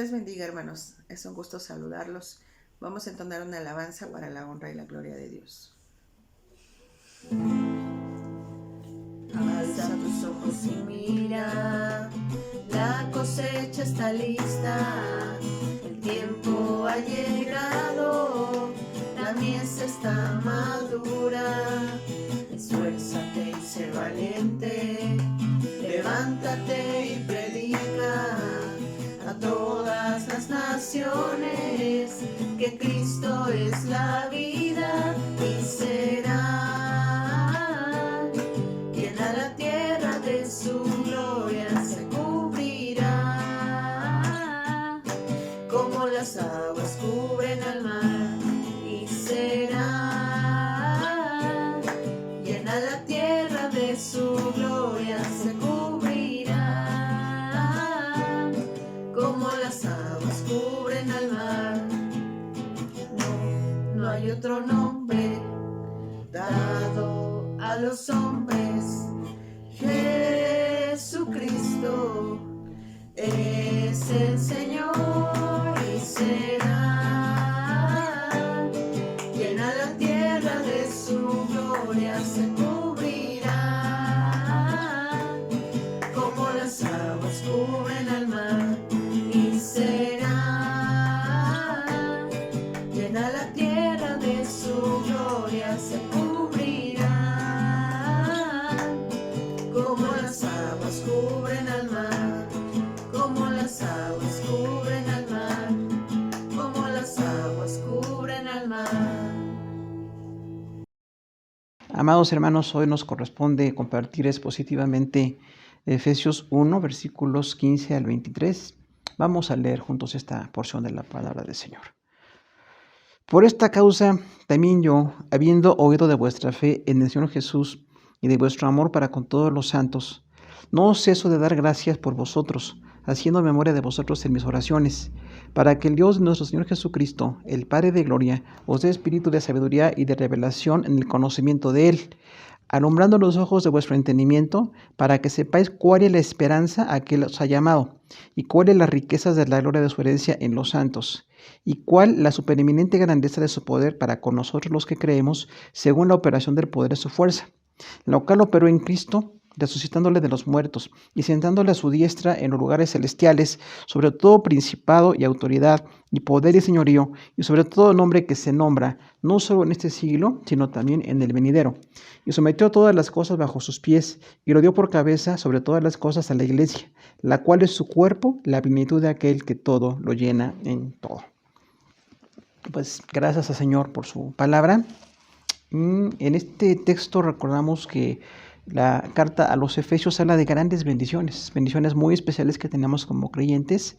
les bendiga, hermanos. Es un gusto saludarlos. Vamos a entonar una alabanza para la honra y la gloria de Dios. Alza tus ojos y mira, la cosecha está lista, el tiempo ha llegado, la mies está madura. Esfuérzate y sé valiente, levántate y predica a todas las naciones que Cristo es la vida y será llena la tierra de su gloria, se cubrirá como las aguas cubren al mar y será llena la tierra de su gloria, se cubrirá como las aguas cubren al mar. No hay otro nombre dado a los hombres, Jesucristo es el Señor y será llena la tierra de su gloria, se cubrirá como las aguas cubren al mar y será llena la tierra de su gloria, se cubrirá como las aguas cubren al mar, como las aguas cubren al mar, como las aguas cubren al mar. Amados hermanos, hoy nos corresponde compartir expositivamente Efesios 1, versículos 15 al 23. Vamos a leer juntos esta porción de la palabra del Señor. Por esta causa, también yo, habiendo oído de vuestra fe en el Señor Jesús y de vuestro amor para con todos los santos, no ceso de dar gracias por vosotros, haciendo memoria de vosotros en mis oraciones, para que el Dios de nuestro Señor Jesucristo, el Padre de gloria, os dé espíritu de sabiduría y de revelación en el conocimiento de Él, alumbrando los ojos de vuestro entendimiento, para que sepáis cuál es la esperanza a que os ha llamado, y cuáles las riquezas de la gloria de su herencia en los santos, y cuál la supereminente grandeza de su poder para con nosotros los que creemos, según la operación del poder de su fuerza, la cual operó en Cristo, resucitándole de los muertos y sentándole a su diestra en los lugares celestiales, sobre todo principado y autoridad y poder y señorío, y sobre todo nombre que se nombra, no solo en este siglo, sino también en el venidero. Y sometió todas las cosas bajo sus pies, y lo dio por cabeza sobre todas las cosas a la iglesia, la cual es su cuerpo, la plenitud de aquel que todo lo llena en todo. Pues gracias al Señor por su palabra. En este texto recordamos que la carta a los Efesios habla de grandes bendiciones, bendiciones muy especiales que tenemos como creyentes,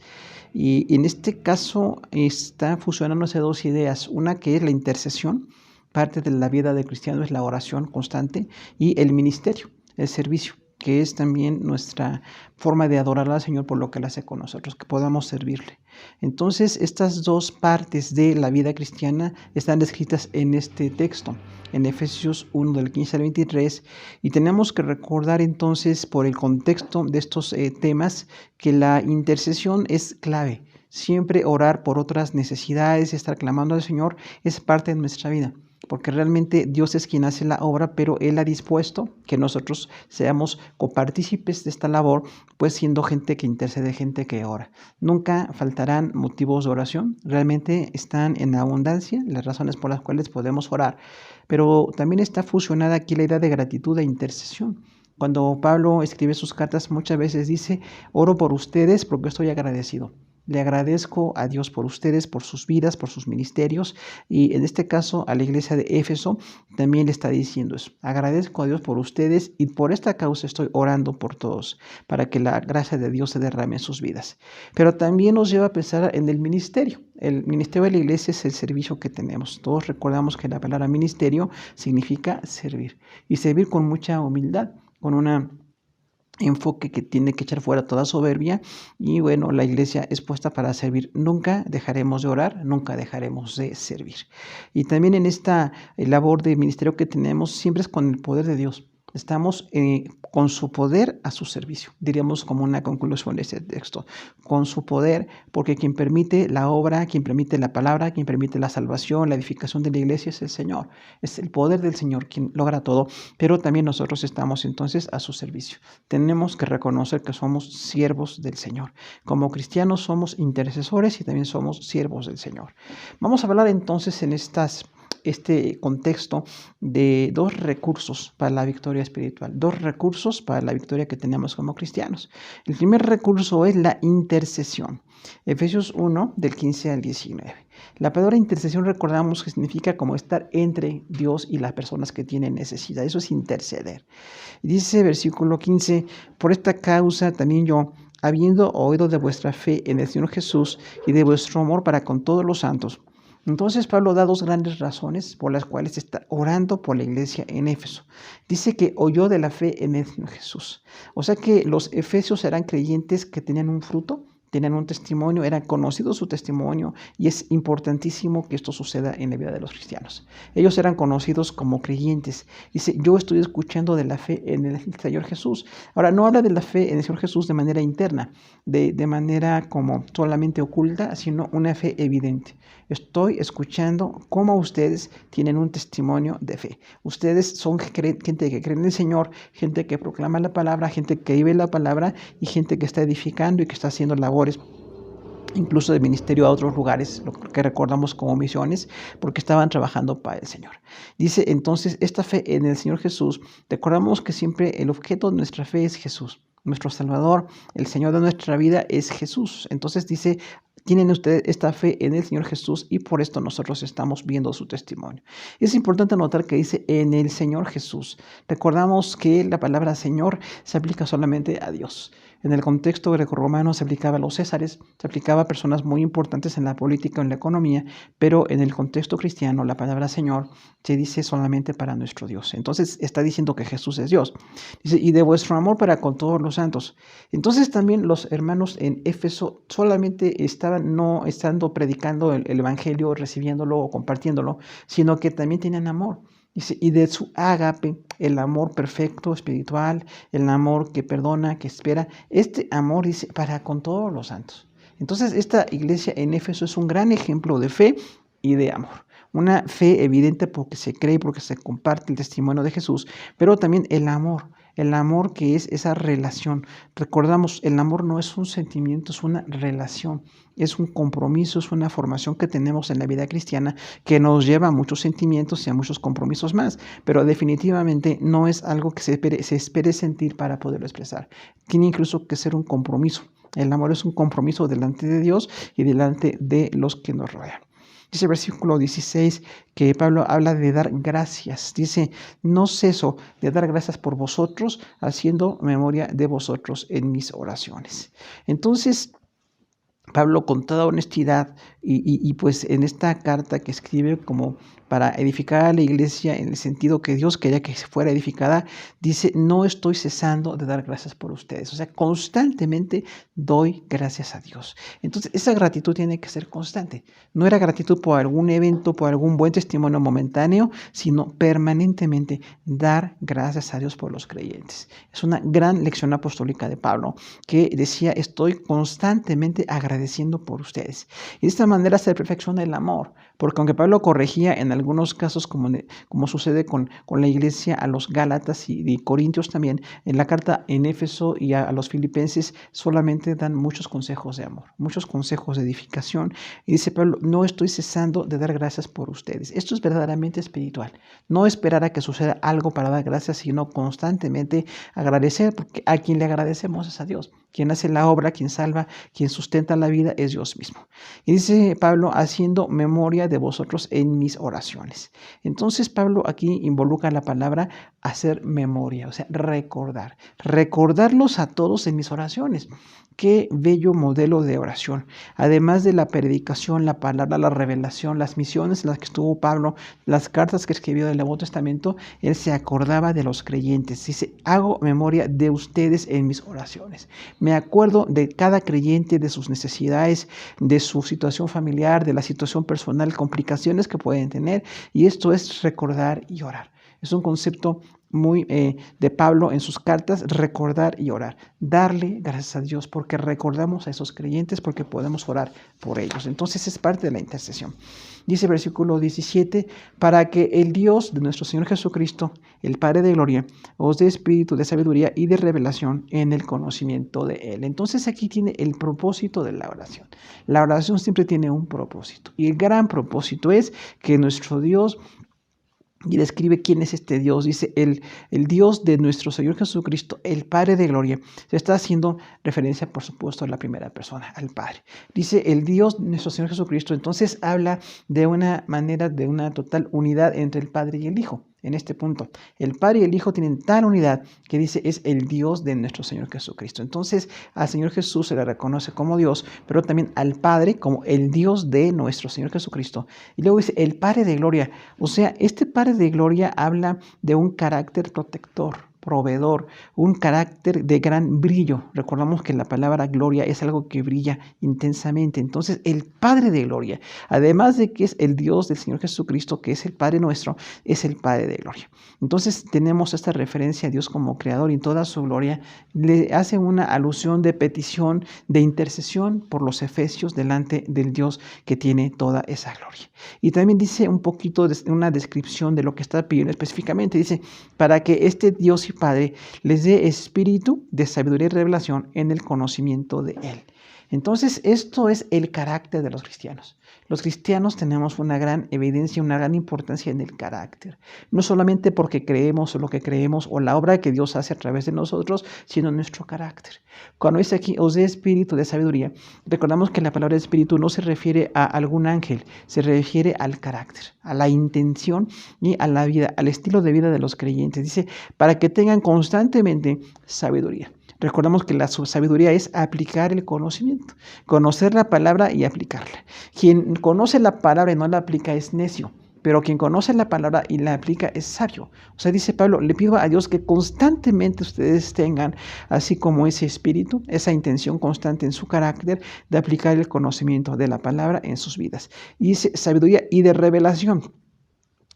y en este caso está fusionándose dos ideas, una que es la intercesión, parte de la vida del cristiano es la oración constante, y el ministerio, el servicio, que es también nuestra forma de adorar al Señor por lo que Él hace con nosotros, que podamos servirle. Entonces, estas dos partes de la vida cristiana están descritas en este texto, en Efesios 1 del 15 al 23, y tenemos que recordar entonces por el contexto de estos temas que la intercesión es clave. Siempre orar por otras necesidades, estar clamando al Señor es parte de nuestra vida, porque realmente Dios es quien hace la obra, pero Él ha dispuesto que nosotros seamos copartícipes de esta labor, pues siendo gente que intercede, gente que ora. Nunca faltarán motivos de oración, realmente están en abundancia las razones por las cuales podemos orar, pero también está fusionada aquí la idea de gratitud e intercesión. Cuando Pablo escribe sus cartas muchas veces dice, oro por ustedes porque estoy agradecido. Le agradezco a Dios por ustedes, por sus vidas, por sus ministerios, y en este caso a la iglesia de Éfeso también le está diciendo eso. Agradezco a Dios por ustedes y por esta causa estoy orando por todos, para que la gracia de Dios se derrame en sus vidas. Pero también nos lleva a pensar en el ministerio. El ministerio de la iglesia es el servicio que tenemos. Todos recordamos que la palabra ministerio significa servir, y servir con mucha humildad, con una enfoque que tiene que echar fuera toda soberbia, y bueno, la iglesia es puesta para servir. Nunca dejaremos de orar, nunca dejaremos de servir. Y también en esta labor de ministerio que tenemos, siempre es con el poder de Dios. Estamos con su poder a su servicio, diríamos como una conclusión de este texto. Con su poder, porque quien permite la obra, quien permite la palabra, quien permite la salvación, la edificación de la iglesia es el Señor. Es el poder del Señor quien logra todo, pero también nosotros estamos entonces a su servicio. Tenemos que reconocer que somos siervos del Señor. Como cristianos somos intercesores y también somos siervos del Señor. Vamos a hablar entonces en este contexto de dos recursos para la victoria espiritual, dos recursos para la victoria que tenemos como cristianos. El primer recurso es la intercesión. Efesios 1, del 15 al 19. La palabra intercesión recordamos que significa como estar entre Dios y las personas que tienen necesidad. Eso es interceder. Dice versículo 15, por esta causa también yo, habiendo oído de vuestra fe en el Señor Jesús y de vuestro amor para con todos los santos. Entonces Pablo da dos grandes razones por las cuales está orando por la iglesia en Éfeso. Dice que oyó de la fe en el Señor Jesús. O sea que los efesios eran creyentes que tenían un fruto, tenían un testimonio, era conocido su testimonio y es importantísimo que esto suceda en la vida de los cristianos. Ellos eran conocidos como creyentes. Dice, yo estoy escuchando de la fe en el Señor Jesús. Ahora, no habla de la fe en el Señor Jesús de manera interna, de manera como solamente oculta, sino una fe evidente. Estoy escuchando cómo ustedes tienen un testimonio de fe. Ustedes son gente que cree en el Señor, gente que proclama la palabra, gente que vive la palabra y gente que está edificando y que está haciendo labores incluso de ministerio a otros lugares, lo que recordamos como misiones, porque estaban trabajando para el Señor. Dice entonces, esta fe en el Señor Jesús, recordamos que siempre el objeto de nuestra fe es Jesús. Nuestro Salvador, el Señor de nuestra vida es Jesús. Entonces dice, tienen ustedes esta fe en el Señor Jesús y por esto nosotros estamos viendo su testimonio. Es importante notar que dice en el Señor Jesús. Recordamos que la palabra Señor se aplica solamente a Dios. En el contexto grecorromano se aplicaba a los césares, se aplicaba a personas muy importantes en la política o en la economía, pero en el contexto cristiano la palabra Señor se dice solamente para nuestro Dios. Entonces está diciendo que Jesús es Dios. Dice, y de vuestro amor para con todos los santos. Entonces también los hermanos en Éfeso solamente estaban no estando predicando el evangelio, recibiéndolo o compartiéndolo, sino que también tenían amor. Dice, y de su ágape, el amor perfecto, espiritual, el amor que perdona, que espera, este amor dice para con todos los santos. Entonces esta iglesia en Éfeso es un gran ejemplo de fe y de amor. Una fe evidente porque se cree, porque se comparte el testimonio de Jesús, pero también el amor que es esa relación. Recordamos, el amor no es un sentimiento, es una relación, es un compromiso, es una formación que tenemos en la vida cristiana que nos lleva a muchos sentimientos y a muchos compromisos más, pero definitivamente no es algo que se espere sentir para poderlo expresar. Tiene incluso que ser un compromiso. El amor es un compromiso delante de Dios y delante de los que nos rodean. Dice el versículo 16 que Pablo habla de dar gracias. Dice, no ceso de dar gracias por vosotros, haciendo memoria de vosotros en mis oraciones. Entonces, Pablo con toda honestidad y pues en esta carta que escribe como para edificar a la iglesia en el sentido que Dios quería que fuera edificada, dice, no estoy cesando de dar gracias por ustedes. O sea, constantemente doy gracias a Dios. Entonces, esa gratitud tiene que ser constante. No era gratitud por algún evento, por algún buen testimonio momentáneo, sino permanentemente dar gracias a Dios por los creyentes. Es una gran lección apostólica de Pablo que decía, estoy constantemente agradeciendo por ustedes. Y de esta manera se perfecciona el amor, porque aunque Pablo corregía en algunos casos, como sucede con la iglesia a los Gálatas y Corintios también, en la carta en Éfeso y a los Filipenses solamente dan muchos consejos de amor, muchos consejos de edificación. Y dice Pablo, no estoy cesando de dar gracias por ustedes. Esto es verdaderamente espiritual. No esperar a que suceda algo para dar gracias, sino constantemente agradecer, porque a quien le agradecemos es a Dios. Quien hace la obra, quien salva, quien sustenta la vida es Dios mismo. Y dice Pablo, haciendo memoria de vosotros en mis oraciones. Entonces Pablo aquí involucra la palabra hacer memoria, o sea, recordar. Recordarlos a todos en mis oraciones. Qué bello modelo de oración. Además de la predicación, la palabra, la revelación, las misiones en las que estuvo Pablo, las cartas que escribió del Nuevo Testamento, él se acordaba de los creyentes. Dice, hago memoria de ustedes en mis oraciones. Me acuerdo de cada creyente, de sus necesidades, de su situación familiar, de la situación personal, complicaciones que pueden tener. Y esto es recordar y orar. Es un concepto muy de Pablo en sus cartas, recordar y orar. Darle gracias a Dios porque recordamos a esos creyentes, porque podemos orar por ellos. Entonces es parte de la intercesión. Dice versículo 17, para que el Dios de nuestro Señor Jesucristo, el Padre de gloria, os dé espíritu de sabiduría y de revelación en el conocimiento de Él. Entonces aquí tiene el propósito de la oración. La oración siempre tiene un propósito y el gran propósito es que nuestro Dios, y describe quién es este Dios. Dice, el Dios de nuestro Señor Jesucristo, el Padre de gloria. Se está haciendo referencia, por supuesto, a la primera persona, al Padre. Dice, el Dios de nuestro Señor Jesucristo. Entonces habla de una manera, de una total unidad entre el Padre y el Hijo. En este punto, el Padre y el Hijo tienen tal unidad que dice es el Dios de nuestro Señor Jesucristo. Entonces al Señor Jesús se le reconoce como Dios, pero también al Padre como el Dios de nuestro Señor Jesucristo. Y luego dice el Padre de gloria. O sea, este Padre de gloria habla de un carácter protector, proveedor, un carácter de gran brillo. Recordamos que la palabra gloria es algo que brilla intensamente. Entonces, el Padre de gloria, además de que es el Dios del Señor Jesucristo, que es el Padre nuestro, es el Padre de gloria. Entonces, tenemos esta referencia a Dios como creador y toda su gloria le hace una alusión de petición, de intercesión por los efesios delante del Dios que tiene toda esa gloria. Y también dice un poquito de una descripción de lo que está pidiendo específicamente. Dice, para que este Dios y Padre les dé espíritu de sabiduría y revelación en el conocimiento de Él. Entonces, esto es el carácter de los cristianos. Los cristianos tenemos una gran evidencia, una gran importancia en el carácter. No solamente porque creemos o lo que creemos o la obra que Dios hace a través de nosotros, sino nuestro carácter. Cuando dice aquí, os dé espíritu de sabiduría, recordamos que la palabra espíritu no se refiere a algún ángel, se refiere al carácter, a la intención y a la vida, al estilo de vida de los creyentes. Dice, para que tengan constantemente sabiduría. Recordamos que la sabiduría es aplicar el conocimiento, conocer la palabra y aplicarla. Quien conoce la palabra y no la aplica es necio, pero quien conoce la palabra y la aplica es sabio. O sea, dice Pablo, le pido a Dios que constantemente ustedes tengan, así como ese espíritu, esa intención constante en su carácter de aplicar el conocimiento de la palabra en sus vidas. Y dice sabiduría y de revelación.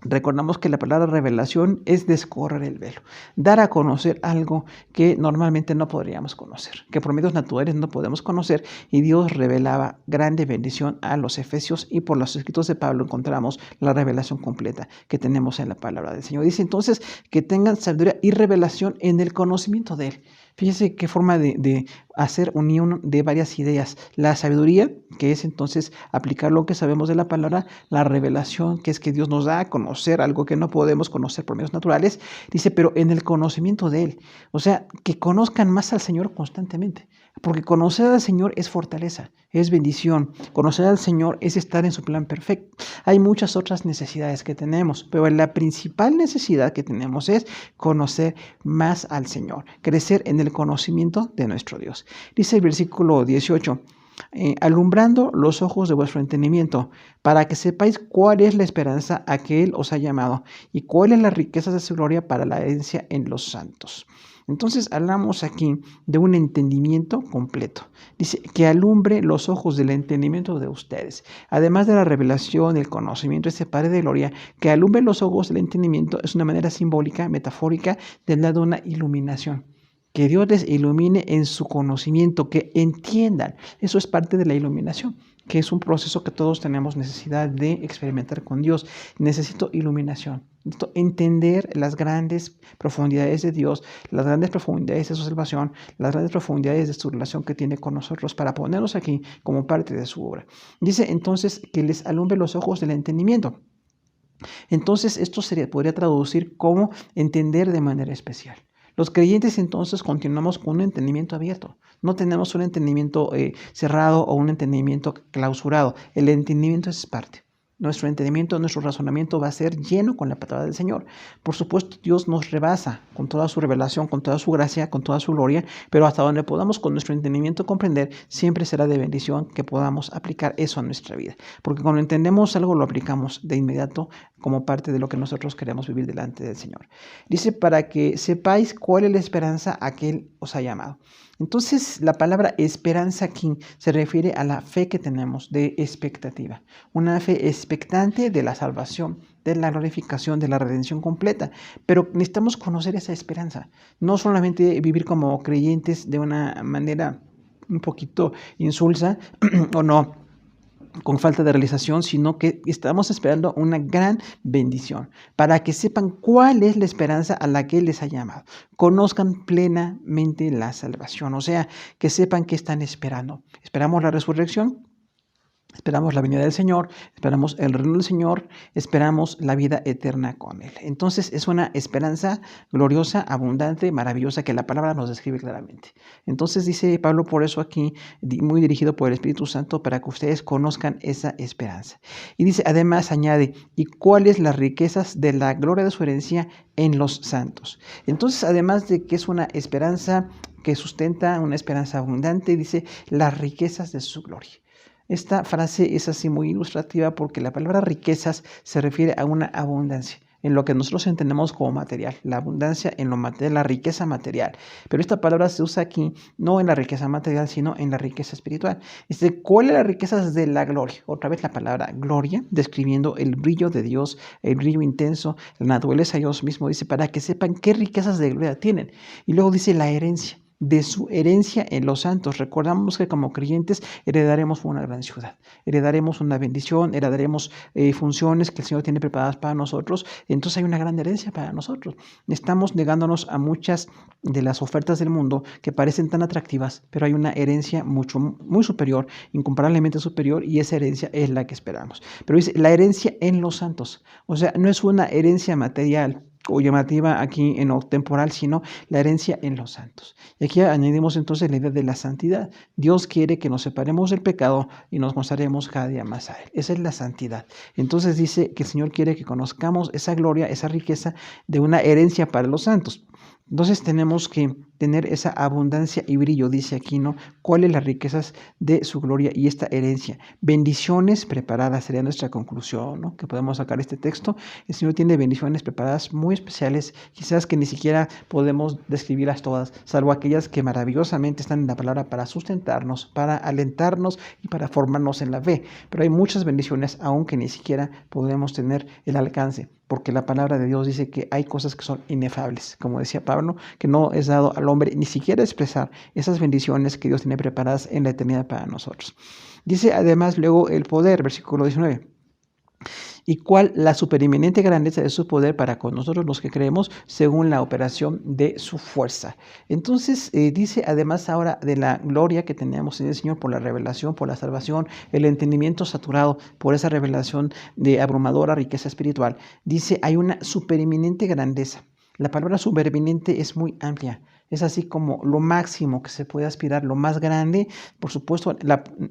Recordamos que la palabra revelación es descorrer el velo, dar a conocer algo que normalmente no podríamos conocer, que por medios naturales no podemos conocer, y Dios revelaba grande bendición a los efesios y por los escritos de Pablo encontramos la revelación completa que tenemos en la palabra del Señor. Dice entonces que tengan sabiduría y revelación en el conocimiento de Él. Fíjese qué forma de hacer unión de varias ideas. La sabiduría, que es entonces aplicar lo que sabemos de la palabra, la revelación, que es que Dios nos da a conocer algo que no podemos conocer por medios naturales, dice, pero en el conocimiento de Él. O sea, que conozcan más al Señor constantemente, porque conocer al Señor es fortaleza, es bendición. Conocer al Señor es estar en su plan perfecto. Hay muchas otras necesidades que tenemos, pero la principal necesidad que tenemos es conocer más al Señor, crecer en el conocimiento de nuestro Dios. Dice el versículo 18, alumbrando los ojos de vuestro entendimiento, para que sepáis cuál es la esperanza a que Él os ha llamado y cuáles las riquezas de su gloria para la herencia en los santos. Entonces hablamos aquí de un entendimiento completo. Dice que alumbre los ojos del entendimiento de ustedes. Además de la revelación, el conocimiento, ese Padre de gloria, que alumbre los ojos del entendimiento es una manera simbólica, metafórica, de dar una iluminación. Que Dios les ilumine en su conocimiento, que entiendan. Eso es parte de la iluminación, que es un proceso que todos tenemos necesidad de experimentar con Dios. Necesito iluminación. Necesito entender las grandes profundidades de Dios, las grandes profundidades de su salvación, las grandes profundidades de su relación que tiene con nosotros para ponernos aquí como parte de su obra. Dice entonces que les alumbre los ojos del entendimiento. Entonces esto podría traducir como entender de manera especial. Los creyentes entonces continuamos con un entendimiento abierto. No tenemos un entendimiento cerrado o un entendimiento clausurado. El entendimiento es parte. Nuestro entendimiento, nuestro razonamiento va a ser lleno con la palabra del Señor. Por supuesto, Dios nos rebasa con toda su revelación, con toda su gracia, con toda su gloria, pero hasta donde podamos con nuestro entendimiento comprender, siempre será de bendición que podamos aplicar eso a nuestra vida. Porque cuando entendemos algo, lo aplicamos de inmediato como parte de lo que nosotros queremos vivir delante del Señor. Dice, para que sepáis cuál es la esperanza a que Él os ha llamado. Entonces, la palabra esperanza aquí se refiere a la fe que tenemos de expectativa, una fe expectante de la salvación, de la glorificación, de la redención completa. Pero necesitamos conocer esa esperanza, no solamente vivir como creyentes de una manera un poquito insulsa o no, con falta de realización, sino que estamos esperando una gran bendición, para que sepan cuál es la esperanza a la que Él les ha llamado, conozcan plenamente la salvación, o sea, que sepan qué están esperando. Esperamos la resurrección, esperamos la venida del Señor, esperamos el reino del Señor, esperamos la vida eterna con Él. Entonces es una esperanza gloriosa, abundante, maravillosa, que la palabra nos describe claramente. Entonces dice Pablo por eso aquí, muy dirigido por el Espíritu Santo, para que ustedes conozcan esa esperanza. Y dice, además añade, ¿y cuáles las riquezas de la gloria de su herencia en los santos? Entonces, además de que es una esperanza que sustenta, una esperanza abundante, dice, las riquezas de su gloria. Esta frase es así muy ilustrativa porque la palabra riquezas se refiere a una abundancia, en lo que nosotros entendemos como material, la abundancia en lo material, la riqueza material. Pero esta palabra se usa aquí no en la riqueza material, sino en la riqueza espiritual. ¿Cuáles son las riquezas de la gloria? Otra vez la palabra gloria, describiendo el brillo de Dios, el brillo intenso, la naturaleza de Dios mismo, dice, para que sepan qué riquezas de gloria tienen. Y luego dice la herencia, de su herencia en los santos. Recordamos que como creyentes heredaremos una gran ciudad, heredaremos una bendición, heredaremos funciones que el Señor tiene preparadas para nosotros. Entonces hay una gran herencia para nosotros. Estamos negándonos a muchas de las ofertas del mundo que parecen tan atractivas, pero hay una herencia muy superior, incomparablemente superior, y esa herencia es la que esperamos. Pero dice la herencia en los santos, o sea, no es una herencia material o llamativa aquí en lo temporal, sino la herencia en los santos. Y aquí añadimos entonces la idea de la santidad. Dios quiere que nos separemos del pecado y nos mostraremos cada día más a Él. Esa es la santidad. Entonces dice que el Señor quiere que conozcamos esa gloria, esa riqueza de una herencia para los santos. Entonces tenemos que tener esa abundancia y brillo, dice aquí, ¿no? ¿Cuáles las riquezas de su gloria y esta herencia? Bendiciones preparadas sería nuestra conclusión, ¿no? Que podemos sacar este texto. El Señor tiene bendiciones preparadas muy especiales, quizás que ni siquiera podemos describirlas todas, salvo aquellas que maravillosamente están en la palabra para sustentarnos, para alentarnos y para formarnos en la fe. Pero hay muchas bendiciones aún que ni siquiera podemos tener el alcance, porque la palabra de Dios dice que hay cosas que son inefables, como decía Pablo, que no es dado al hombre ni siquiera expresar esas bendiciones que Dios tiene preparadas en la eternidad para nosotros. Dice además luego el poder, versículo 19. ¿Y cuál la supereminente grandeza de su poder para con nosotros los que creemos según la operación de su fuerza? Entonces dice además ahora de la gloria que tenemos en el Señor por la revelación, por la salvación, el entendimiento saturado por esa revelación de abrumadora riqueza espiritual. Dice, hay una supereminente grandeza. La palabra supereminente es muy amplia. Es así como lo máximo que se puede aspirar, lo más grande. Por supuesto,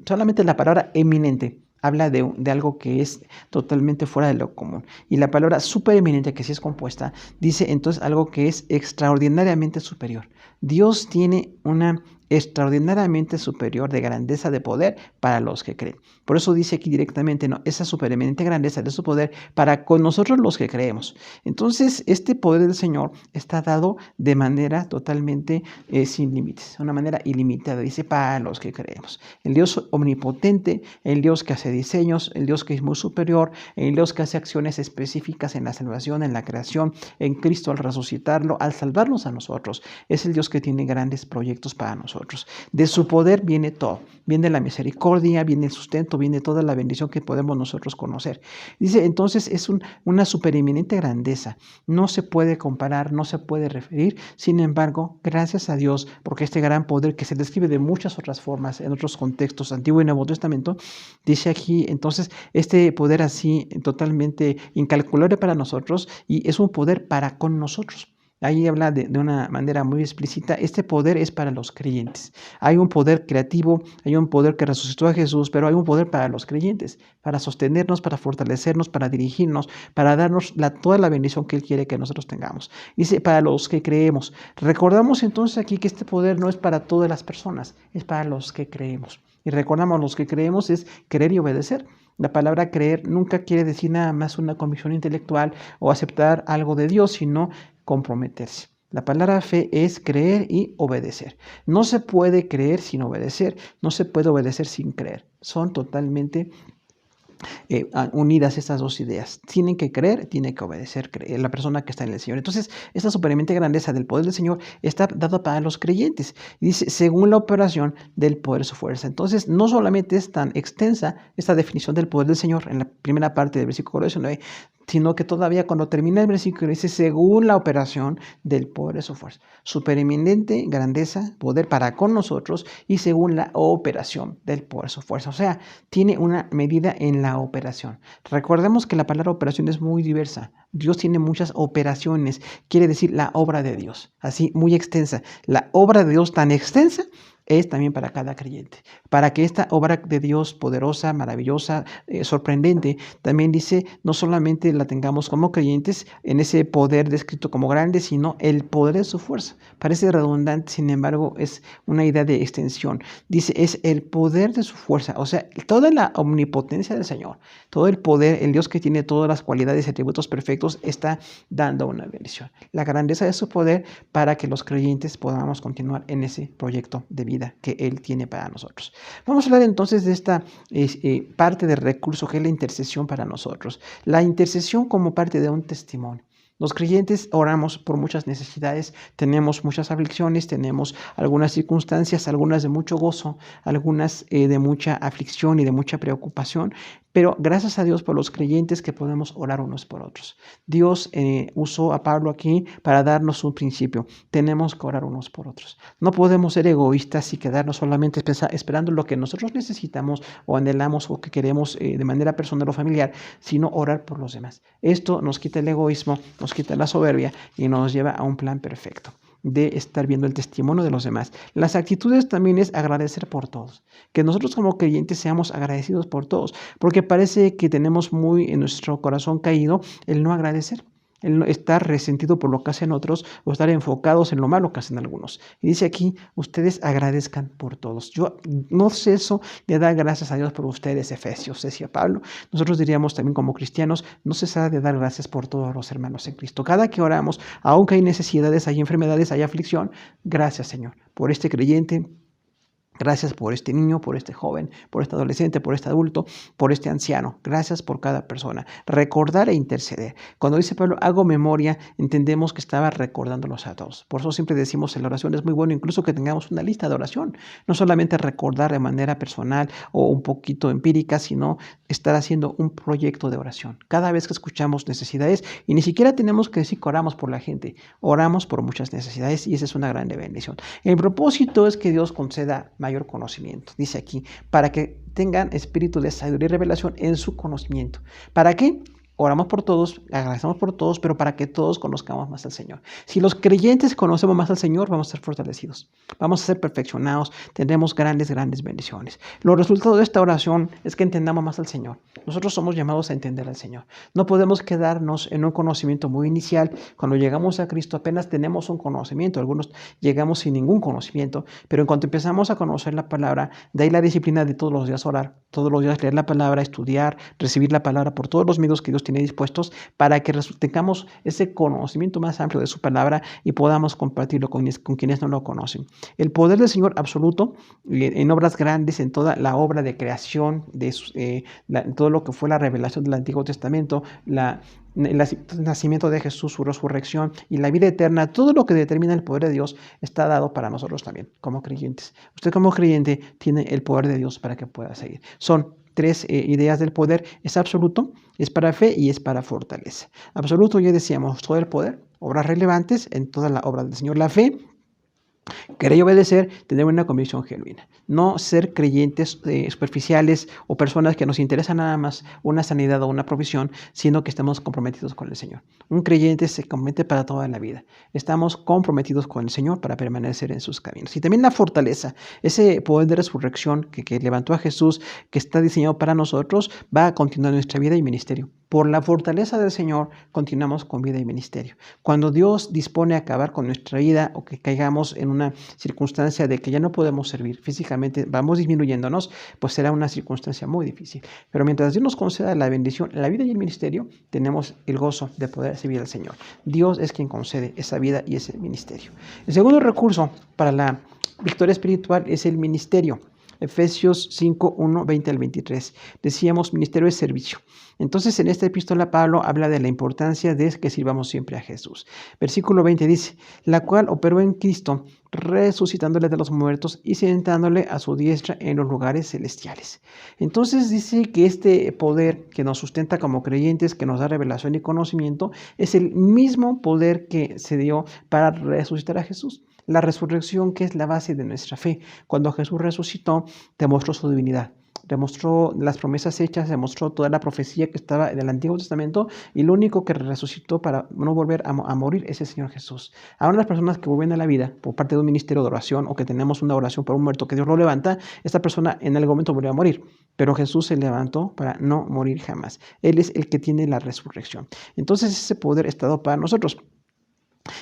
solamente la palabra eminente habla de algo que es totalmente fuera de lo común. Y la palabra supereminente, que sí es compuesta, dice entonces algo que es extraordinariamente superior. Dios tiene una extraordinariamente superior de grandeza de poder para los que creen. Por eso dice aquí directamente, no, esa supereminente grandeza de su poder para con nosotros los que creemos. Entonces, este poder del Señor está dado de manera totalmente sin límites, una manera ilimitada, dice, para los que creemos. El Dios omnipotente, el Dios que hace diseños, el Dios que es muy superior, el Dios que hace acciones específicas en la salvación, en la creación, en Cristo al resucitarlo, al salvarnos a nosotros. Es el Dios que tiene grandes proyectos para nosotros. De su poder viene todo, viene la misericordia, viene el sustento, viene toda la bendición que podemos nosotros conocer. Dice, entonces es una supereminente grandeza, no se puede comparar, no se puede referir. Sin embargo, gracias a Dios, porque este gran poder que se describe de muchas otras formas en otros contextos, Antiguo y Nuevo Testamento, dice aquí, entonces, este poder así totalmente incalculable para nosotros, y es un poder para con nosotros. Ahí habla de una manera muy explícita, este poder es para los creyentes. Hay un poder creativo, hay un poder que resucitó a Jesús, pero hay un poder para los creyentes, para sostenernos, para fortalecernos, para dirigirnos, para darnos toda la bendición que Él quiere que nosotros tengamos. Dice, para los que creemos. Recordamos entonces aquí que este poder no es para todas las personas, es para los que creemos. Y recordamos, los que creemos es creer y obedecer. La palabra creer nunca quiere decir nada más una convicción intelectual o aceptar algo de Dios, sino comprometerse. La palabra fe es creer y obedecer. No se puede creer sin obedecer, no se puede obedecer sin creer. Son totalmente unidas estas dos ideas. Tienen que creer, tiene que obedecer la persona que está en el Señor. Entonces, esta supremamente grandeza del poder del Señor está dada para los creyentes. Dice, según la operación del poder de su fuerza. Entonces, no solamente es tan extensa esta definición del poder del Señor en la primera parte del versículo 19, sino que todavía cuando termina el versículo dice, según la operación del poder de su fuerza. Supereminente grandeza, poder para con nosotros y según la operación del poder de su fuerza. O sea, tiene una medida en la operación. Recordemos que la palabra operación es muy diversa. Dios tiene muchas operaciones, quiere decir la obra de Dios, así muy extensa. La obra de Dios tan extensa es también para cada creyente. Para que esta obra de Dios poderosa, maravillosa, sorprendente, también dice, no solamente la tengamos como creyentes en ese poder descrito como grande, sino el poder de su fuerza. Parece redundante, sin embargo, es una idea de extensión. Dice, es el poder de su fuerza, o sea, toda la omnipotencia del Señor, todo el poder, el Dios que tiene todas las cualidades y atributos perfectos, está dando una bendición. La grandeza de su poder para que los creyentes podamos continuar en ese proyecto de vida que Él tiene para nosotros. Vamos a hablar entonces de esta parte del recurso que es la intercesión para nosotros. La intercesión como parte de un testimonio. Los creyentes oramos por muchas necesidades, tenemos muchas aflicciones, tenemos algunas circunstancias, algunas de mucho gozo, algunas de mucha aflicción y de mucha preocupación, pero gracias a Dios por los creyentes que podemos orar unos por otros. Dios usó a Pablo aquí para darnos un principio. Tenemos que orar unos por otros. No podemos ser egoístas y quedarnos solamente esperando lo que nosotros necesitamos o anhelamos o que queremos de manera personal o familiar, sino orar por los demás. Esto nos quita el egoísmo, nos quita la soberbia y nos lleva a un plan perfecto de estar viendo el testimonio de los demás. Las actitudes también es agradecer por todos. Que nosotros como creyentes seamos agradecidos por todos, porque parece que tenemos muy en nuestro corazón caído el no agradecer, el no estar resentido por lo que hacen otros o estar enfocados en lo malo que hacen algunos. Y dice aquí, ustedes agradezcan por todos. Yo no ceso de dar gracias a Dios por ustedes, Efesios, decía Pablo. Nosotros diríamos también como cristianos, no cesar de dar gracias por todos los hermanos en Cristo. Cada que oramos, aunque hay necesidades, hay enfermedades, hay aflicción, gracias Señor por este creyente. Gracias por este niño, por este joven, por este adolescente, por este adulto, por este anciano. Gracias por cada persona. Recordar e interceder. Cuando dice Pablo, hago memoria, entendemos que estaba recordándolos a todos. Por eso siempre decimos en la oración es muy bueno incluso que tengamos una lista de oración. No solamente recordar de manera personal o un poquito empírica, sino estar haciendo un proyecto de oración. Cada vez que escuchamos necesidades, y ni siquiera tenemos que decir que oramos por la gente, oramos por muchas necesidades y esa es una grande bendición. El propósito es que Dios conceda mayor conocimiento. Dice aquí, para que tengan espíritu de sabiduría y revelación en su conocimiento. ¿Para qué? Oramos por todos, agradecemos por todos, pero para que todos conozcamos más al Señor. Si los creyentes conocemos más al Señor, vamos a ser fortalecidos, vamos a ser perfeccionados, tendremos grandes bendiciones. Los resultados de esta oración es que entendamos más al Señor. Nosotros somos llamados a entender al Señor. No podemos quedarnos en un conocimiento muy inicial. Cuando llegamos a Cristo apenas tenemos un conocimiento. Algunos llegamos sin ningún conocimiento, pero en cuanto empezamos a conocer la palabra, de ahí la disciplina de todos los días orar, todos los días leer la palabra, estudiar, recibir la palabra por todos los medios que Dios tiene dispuestos para que tengamos ese conocimiento más amplio de su palabra y podamos compartirlo con quienes no lo conocen. El poder del Señor absoluto en obras grandes, en toda la obra de creación, todo lo que fue la revelación del Antiguo Testamento, el nacimiento de Jesús, su resurrección y la vida eterna, todo lo que determina el poder de Dios está dado para nosotros también, como creyentes. Usted como creyente tiene el poder de Dios para que pueda seguir. Son tres ideas del poder. Es absoluto, es para fe y es para fortaleza. Absoluto, ya decíamos, todo el poder, obras relevantes en toda la obra del Señor. La fe, querer y obedecer, tener una convicción genuina. No ser creyentes superficiales o personas que nos interesan nada más una sanidad o una provisión, sino que estamos comprometidos con el Señor. Un creyente se compromete para toda la vida. Estamos comprometidos con el Señor para permanecer en sus caminos. Y también la fortaleza, ese poder de resurrección que levantó a Jesús, que está diseñado para nosotros, va a continuar nuestra vida y ministerio. Por la fortaleza del Señor continuamos con vida y ministerio. Cuando Dios dispone a acabar con nuestra vida o que caigamos en una circunstancia de que ya no podemos servir físicamente, vamos disminuyéndonos, pues será una circunstancia muy difícil. Pero mientras Dios nos conceda la bendición, la vida y el ministerio, tenemos el gozo de poder servir al Señor. Dios es quien concede esa vida y ese ministerio. El segundo recurso para la victoria espiritual es el ministerio. Efesios 5, 1, 20 al 23. Decíamos, ministerio es servicio. Entonces, en esta epístola, Pablo habla de la importancia de que sirvamos siempre a Jesús. Versículo 20 dice, la cual operó en Cristo, resucitándole de los muertos y sentándole a su diestra en los lugares celestiales. Entonces dice que este poder que nos sustenta como creyentes, que nos da revelación y conocimiento, es el mismo poder que se dio para resucitar a Jesús. La resurrección, que es la base de nuestra fe. Cuando Jesús resucitó, demostró su divinidad. Demostró las promesas hechas, demostró toda la profecía que estaba en el Antiguo Testamento, y lo único que resucitó para no volver a morir es el Señor Jesús. Ahora las personas que vuelven a la vida por parte de un ministerio de oración o que tenemos una oración por un muerto que Dios lo levanta, esta persona en algún momento volvió a morir, pero Jesús se levantó para no morir jamás. Él es el que tiene la resurrección. Entonces ese poder está dado para nosotros.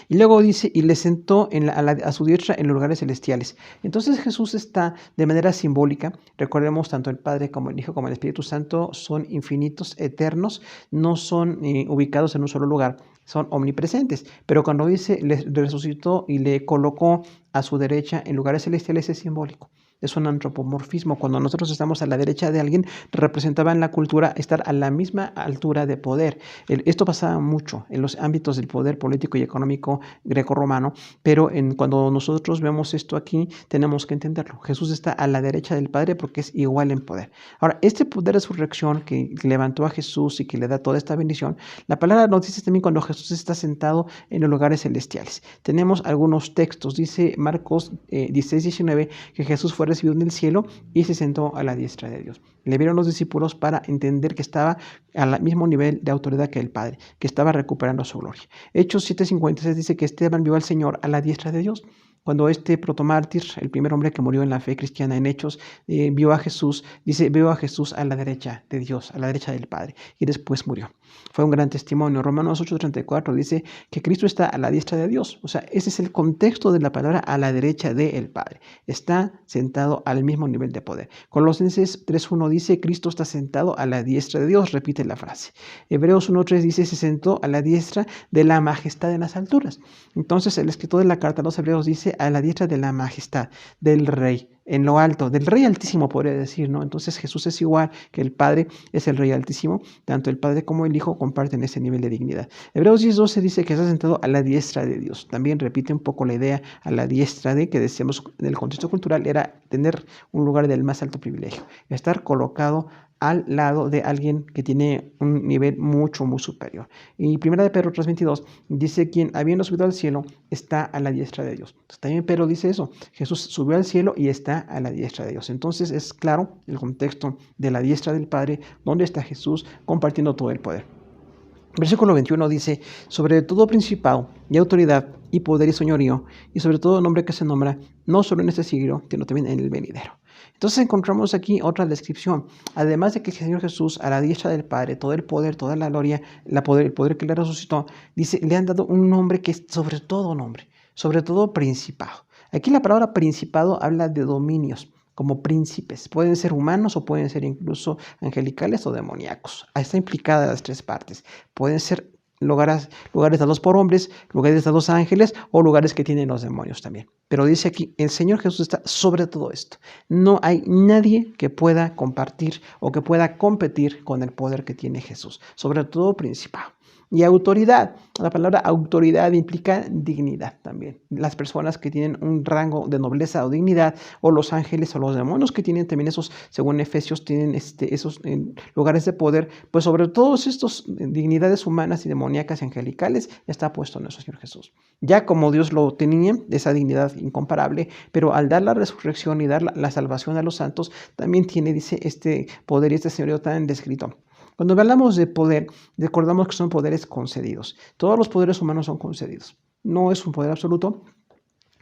Y luego dice, y le sentó a su diestra en los lugares celestiales. Entonces Jesús está de manera simbólica. Recordemos, tanto el Padre como el Hijo como el Espíritu Santo son infinitos, eternos, no son ubicados en un solo lugar, son omnipresentes. Pero cuando dice, le resucitó y le colocó a su derecha en lugares celestiales, es simbólico. Es un antropomorfismo. Cuando nosotros estamos a la derecha de alguien, representaba en la cultura estar a la misma altura de poder. Esto pasaba mucho en los ámbitos del poder político y económico greco-romano, pero cuando nosotros vemos esto aquí, tenemos que entenderlo. Jesús está a la derecha del Padre porque es igual en poder. Ahora, este poder de resurrección que levantó a Jesús y que le da toda esta bendición, la palabra nos dice también cuando Jesús está sentado en los lugares celestiales. Tenemos algunos textos. Dice Marcos 16, 19 que Jesús fue recibido en el cielo y se sentó a la diestra de Dios. Le vieron los discípulos para entender que estaba al mismo nivel de autoridad que el Padre, que estaba recuperando su gloria. Hechos 7:56 dice que Esteban vio al Señor a la diestra de Dios. Cuando este protomártir, el primer hombre que murió en la fe cristiana en Hechos, vio a Jesús, dice, veo a Jesús a la derecha de Dios, a la derecha del Padre, y después murió. Fue un gran testimonio. Romanos 8:34 dice que Cristo está a la diestra de Dios. O sea, ese es el contexto de la palabra a la derecha del Padre. Está sentado al mismo nivel de poder. Colosenses 3:1 dice, Cristo está sentado a la diestra de Dios. Repite la frase. Hebreos 1:3 dice, se sentó a la diestra de la majestad en las alturas. Entonces, el escritor de la carta a los Hebreos dice, a la diestra de la majestad, del Rey, en lo alto, del Rey Altísimo, podría decir, ¿no? Entonces Jesús es igual que el Padre, es el Rey Altísimo. Tanto el Padre como el Hijo comparten ese nivel de dignidad. Hebreos 10:12 dice que está sentado a la diestra de Dios. También repite un poco la idea a la diestra de, que decíamos en el contexto cultural, era tener un lugar del más alto privilegio, estar colocado al lado de alguien que tiene un nivel mucho, muy superior. Y 1 Pedro 3:22 dice, quien habiendo subido al cielo está a la diestra de Dios. Entonces, también Pedro dice eso, Jesús subió al cielo y está a la diestra de Dios. Entonces es claro el contexto de la diestra del Padre, donde está Jesús compartiendo todo el poder. Versículo 21 dice, sobre todo principado y autoridad y poder y señorío, y sobre todo nombre que se nombra, no solo en este siglo, sino también en el venidero. Entonces encontramos aquí otra descripción. Además de que el Señor Jesús a la diestra del Padre, todo el poder, toda la gloria, el poder que le resucitó, dice, le han dado un nombre que es sobre todo nombre, sobre todo principado. Aquí la palabra principado habla de dominios, como príncipes. Pueden ser humanos o pueden ser incluso angelicales o demoníacos. Ahí está implicada las tres partes. Pueden ser lugares dados por hombres, lugares dados a ángeles o lugares que tienen los demonios también. Pero dice aquí, el Señor Jesús está sobre todo esto. No hay nadie que pueda compartir o que pueda competir con el poder que tiene Jesús, sobre todo principado. Y autoridad, la palabra autoridad implica dignidad también. Las personas que tienen un rango de nobleza o dignidad, o los ángeles o los demonios que tienen también esos, según Efesios, tienen esos lugares de poder, pues sobre todos estos dignidades humanas y demoníacas y angelicales está puesto nuestro Señor Jesús. Ya como Dios lo tenía, esa dignidad incomparable, pero al dar la resurrección y dar la salvación a los santos, también tiene, dice, este poder y este señorío tan descrito. Cuando hablamos de poder, recordamos que son poderes concedidos. Todos los poderes humanos son concedidos. No es un poder absoluto,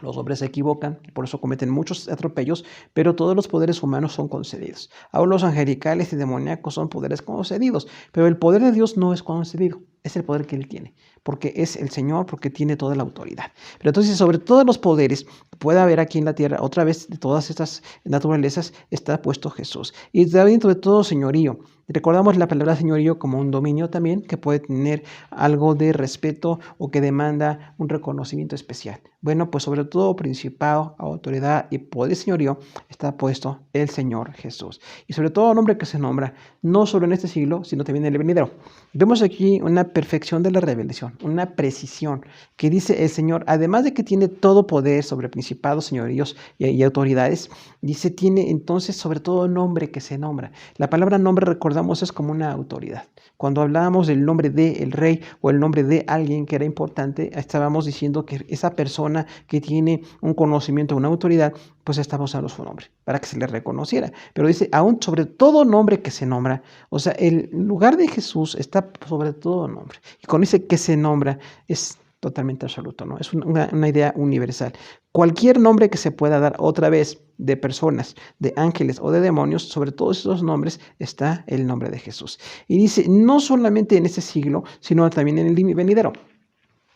Los hombres se equivocan, por eso cometen muchos atropellos, pero todos los poderes humanos son concedidos. Aún los angelicales y demoníacos son poderes concedidos, pero el poder de Dios no es concedido, es el poder que Él tiene, porque es el Señor, porque tiene toda la autoridad. Pero entonces, sobre todos los poderes que pueda haber aquí en la tierra, otra vez de todas estas naturalezas está puesto Jesús. Y está dentro de todo señorío. Recordamos la palabra señorío como un dominio también que puede tener algo de respeto o que demanda un reconocimiento especial. Bueno, pues sobre todo principado, autoridad y poder y señorío está puesto el Señor Jesús. Y sobre todo nombre que se nombra, no solo en este siglo, sino también en el venidero. Vemos aquí una perfección de la revelación, una precisión que dice el Señor, además de que tiene todo poder sobre principados, señoríos y autoridades, dice tiene entonces sobre todo nombre que se nombra. La palabra nombre, recordamos, es como una autoridad. Cuando hablábamos del nombre del rey o el nombre de alguien que era importante, estábamos diciendo que esa persona que tiene un conocimiento, una autoridad, pues estaba usando su nombre para que se le reconociera. Pero dice, aún sobre todo nombre que se nombra, o sea, el lugar de Jesús está sobre todo nombre. Y cuando dice que se nombra, es totalmente absoluto, ¿no? Es una idea universal. Cualquier nombre que se pueda dar otra vez de personas, de ángeles o de demonios, sobre todos esos nombres está el nombre de Jesús. Y dice, no solamente en este siglo, sino también en el venidero.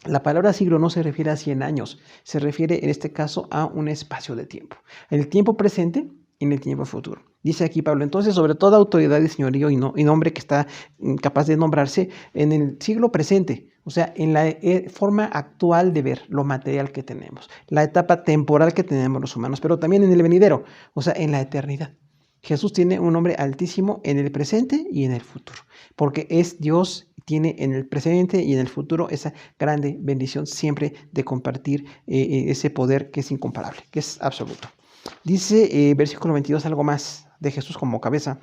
La palabra siglo no se refiere a 100 años, se refiere en este caso a un espacio de tiempo. En el tiempo presente y en el tiempo futuro. Dice aquí Pablo, entonces sobre toda autoridad y señorío y nombre que está capaz de nombrarse en el siglo presente, o sea, en la forma actual de ver lo material que tenemos, la etapa temporal que tenemos los humanos, pero también en el venidero, o sea, en la eternidad. Jesús tiene un nombre altísimo en el presente y en el futuro, porque es Dios, tiene en el presente y en el futuro esa grande bendición siempre de compartir ese poder que es incomparable, que es absoluto. Dice versículo 22 algo más de Jesús como cabeza.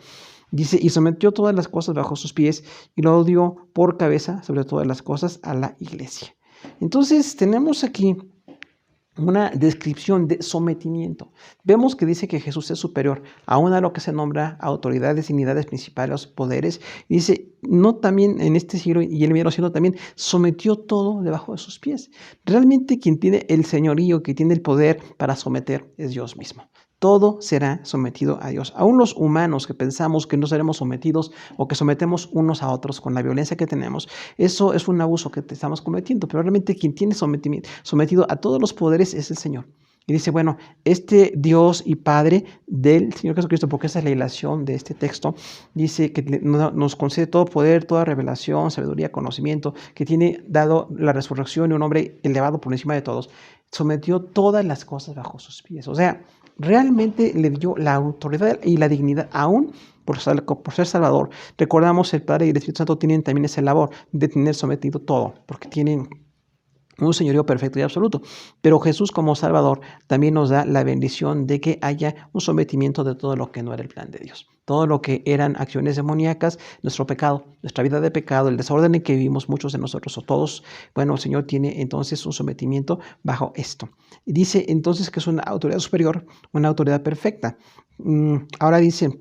Dice, y sometió todas las cosas bajo sus pies y lo dio por cabeza sobre todas las cosas a la iglesia. Entonces tenemos aquí una descripción de sometimiento. Vemos que dice que Jesús es superior aún a lo que se nombra autoridades, dignidades principales, poderes. Y dice, no también en este siglo y el venidero, sino también sometió todo debajo de sus pies. Realmente quien tiene el señorío, que tiene el poder para someter es Dios mismo. Todo será sometido a Dios. Aún los humanos que pensamos que no seremos sometidos o que sometemos unos a otros con la violencia que tenemos, eso es un abuso que estamos cometiendo. Pero realmente quien tiene sometido a todos los poderes es el Señor. Y dice, bueno, este Dios y Padre del Señor Jesucristo, porque esa es la ilación de este texto, dice que nos concede todo poder, toda revelación, sabiduría, conocimiento, que tiene dado la resurrección y un hombre elevado por encima de todos, sometió todas las cosas bajo sus pies. O sea, realmente le dio la autoridad y la dignidad aún por ser Salvador. Recordamos, el Padre y el Espíritu Santo tienen también esa labor de tener sometido todo, porque tienen un señorío perfecto y absoluto. Pero Jesús como Salvador también nos da la bendición de que haya un sometimiento de todo lo que no era el plan de Dios. Todo lo que eran acciones demoníacas, nuestro pecado, nuestra vida de pecado, el desorden en que vivimos muchos de nosotros o todos. Bueno, el Señor tiene entonces un sometimiento bajo esto. Y dice entonces que es una autoridad superior, una autoridad perfecta. Ahora dice,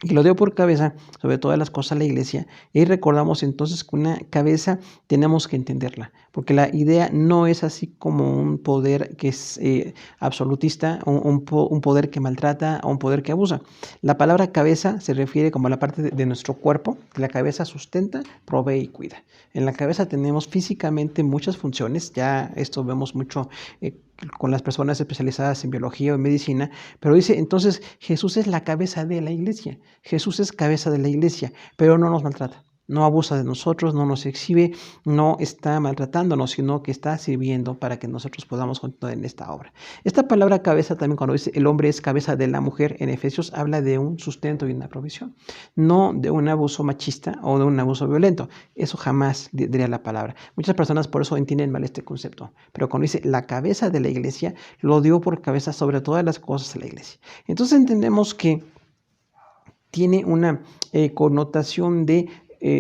y lo dio por cabeza sobre todas las cosas la iglesia. Y recordamos entonces que una cabeza tenemos que entenderla, porque la idea no es así como un poder que es absolutista, un poder que maltrata o un poder que abusa. La palabra cabeza se refiere como a la parte de nuestro cuerpo, que la cabeza sustenta, provee y cuida. En la cabeza tenemos físicamente muchas funciones, ya esto vemos mucho con las personas especializadas en biología o en medicina, pero dice entonces Jesús es la cabeza de la iglesia, Jesús es cabeza de la iglesia, pero no nos maltrata, no abusa de nosotros, no nos exhibe, no está maltratándonos, sino que está sirviendo para que nosotros podamos continuar en esta obra. Esta palabra cabeza también cuando dice el hombre es cabeza de la mujer en Efesios habla de un sustento y una provisión, no de un abuso machista o de un abuso violento. Eso jamás diría la palabra. Muchas personas por eso entienden mal este concepto, pero cuando dice la cabeza de la iglesia, lo dio por cabeza sobre todas las cosas de la iglesia. Entonces entendemos que tiene una connotación de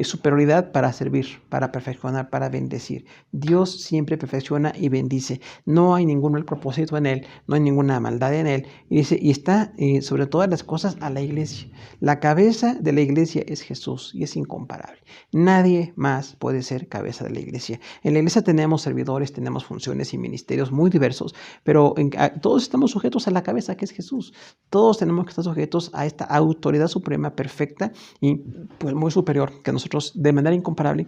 superioridad para servir, para perfeccionar, para bendecir. Dios siempre perfecciona y bendice. No hay ningún mal propósito en Él, no hay ninguna maldad en Él. Y dice, y está sobre todas las cosas a la iglesia. La cabeza de la iglesia es Jesús y es incomparable. Nadie más puede ser cabeza de la iglesia. En la iglesia tenemos servidores, tenemos funciones y ministerios muy diversos, pero todos estamos sujetos a la cabeza que es Jesús. Todos tenemos que estar sujetos a esta autoridad suprema, perfecta y pues muy superior que nosotros, de manera incomparable.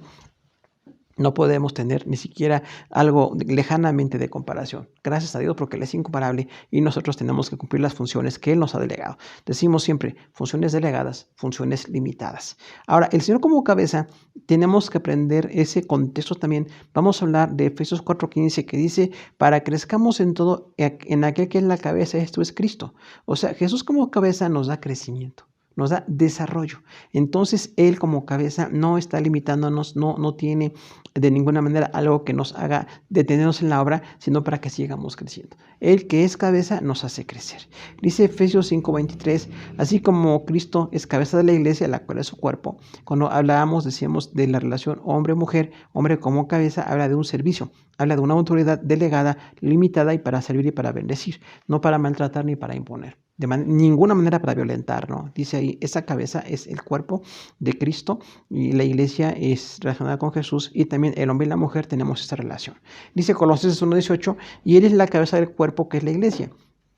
No podemos tener ni siquiera algo lejanamente de comparación. Gracias a Dios porque Él es incomparable y nosotros tenemos que cumplir las funciones que Él nos ha delegado. Decimos siempre, funciones delegadas, funciones limitadas. Ahora, el Señor como cabeza, tenemos que aprender ese contexto también. Vamos a hablar de Efesios 4:15 que dice, para que crezcamos en todo, en aquel que es la cabeza, esto es Cristo. O sea, Jesús como cabeza nos da crecimiento, nos da desarrollo. Entonces, Él como cabeza no está limitándonos, no tiene de ninguna manera algo que nos haga detenernos en la obra, sino para que sigamos creciendo. Él que es cabeza nos hace crecer. Dice Efesios 5:23, así como Cristo es cabeza de la iglesia, la cual es su cuerpo. Cuando decíamos de la relación hombre-mujer, hombre como cabeza habla de un servicio, habla de una autoridad delegada, limitada y para servir y para bendecir, no para maltratar ni para imponer. De ninguna manera para violentar, ¿no? Dice ahí, esa cabeza es el cuerpo de Cristo y la iglesia es relacionada con Jesús y también el hombre y la mujer tenemos esta relación. Dice Colosenses 1:18, y Él es la cabeza del cuerpo que es la iglesia.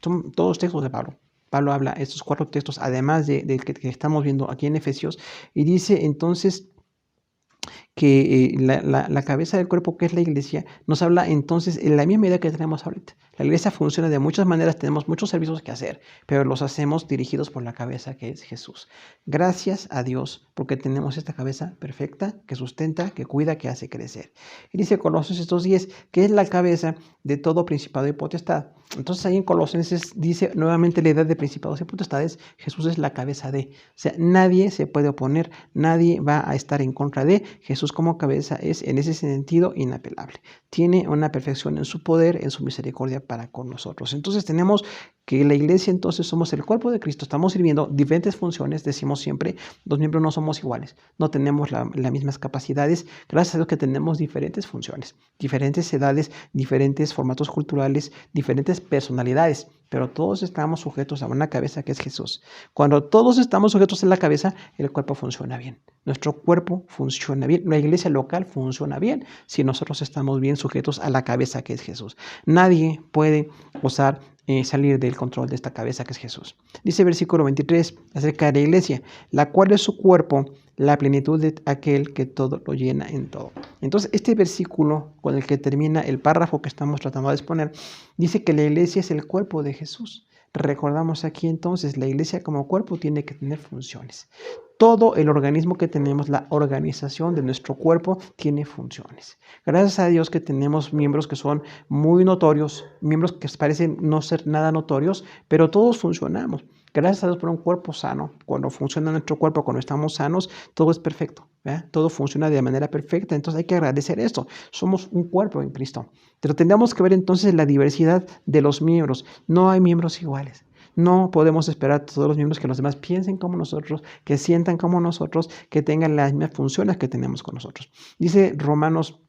Son todos textos de Pablo. Pablo habla estos 4 textos, además del que estamos viendo aquí en Efesios, y dice entonces que la cabeza del cuerpo que es la iglesia nos habla entonces en la misma idea que tenemos ahorita. La iglesia funciona de muchas maneras, tenemos muchos servicios que hacer, pero los hacemos dirigidos por la cabeza que es Jesús. Gracias a Dios porque tenemos esta cabeza perfecta que sustenta, que cuida, que hace crecer. Y dice Colosenses 2:10 que es la cabeza de todo principado y potestad. Entonces ahí en Colosenses dice nuevamente la idea de principados y potestades, Jesús es la cabeza de. O sea, nadie se puede oponer, nadie va a estar en contra de. Jesús como cabeza es en ese sentido inapelable. Tiene una perfección en su poder, en su misericordia para con nosotros. Entonces tenemos que la iglesia entonces somos el cuerpo de Cristo, estamos sirviendo diferentes funciones, decimos siempre, los miembros no somos iguales, no tenemos las mismas capacidades, gracias a Dios que tenemos diferentes funciones, diferentes edades, diferentes formatos culturales, diferentes personalidades, pero todos estamos sujetos a una cabeza que es Jesús. Cuando todos estamos sujetos a la cabeza, el cuerpo funciona bien, nuestro cuerpo funciona bien, la iglesia local funciona bien, si nosotros estamos bien sujetos a la cabeza que es Jesús. Nadie puede osar salir del control de esta cabeza que es Jesús. Dice versículo 23 acerca de la iglesia, la cual es su cuerpo, la plenitud de aquel que todo lo llena en todo. Entonces este versículo con el que termina el párrafo que estamos tratando de exponer, dice que la iglesia es el cuerpo de Jesús. Recordamos aquí entonces, la iglesia como cuerpo tiene que tener funciones. Todo el organismo que tenemos, la organización de nuestro cuerpo tiene funciones. Gracias a Dios que tenemos miembros que son muy notorios, miembros que parecen no ser nada notorios, pero todos funcionamos. Gracias a Dios por un cuerpo sano. Cuando funciona nuestro cuerpo, cuando estamos sanos, todo es perfecto, ¿verdad? Todo funciona de manera perfecta, entonces hay que agradecer esto. Somos un cuerpo en Cristo. Pero tendríamos que ver entonces la diversidad de los miembros. No hay miembros iguales. No podemos esperar a todos los miembros que los demás piensen como nosotros, que sientan como nosotros, que tengan las mismas funciones que tenemos con nosotros. Dice Romanos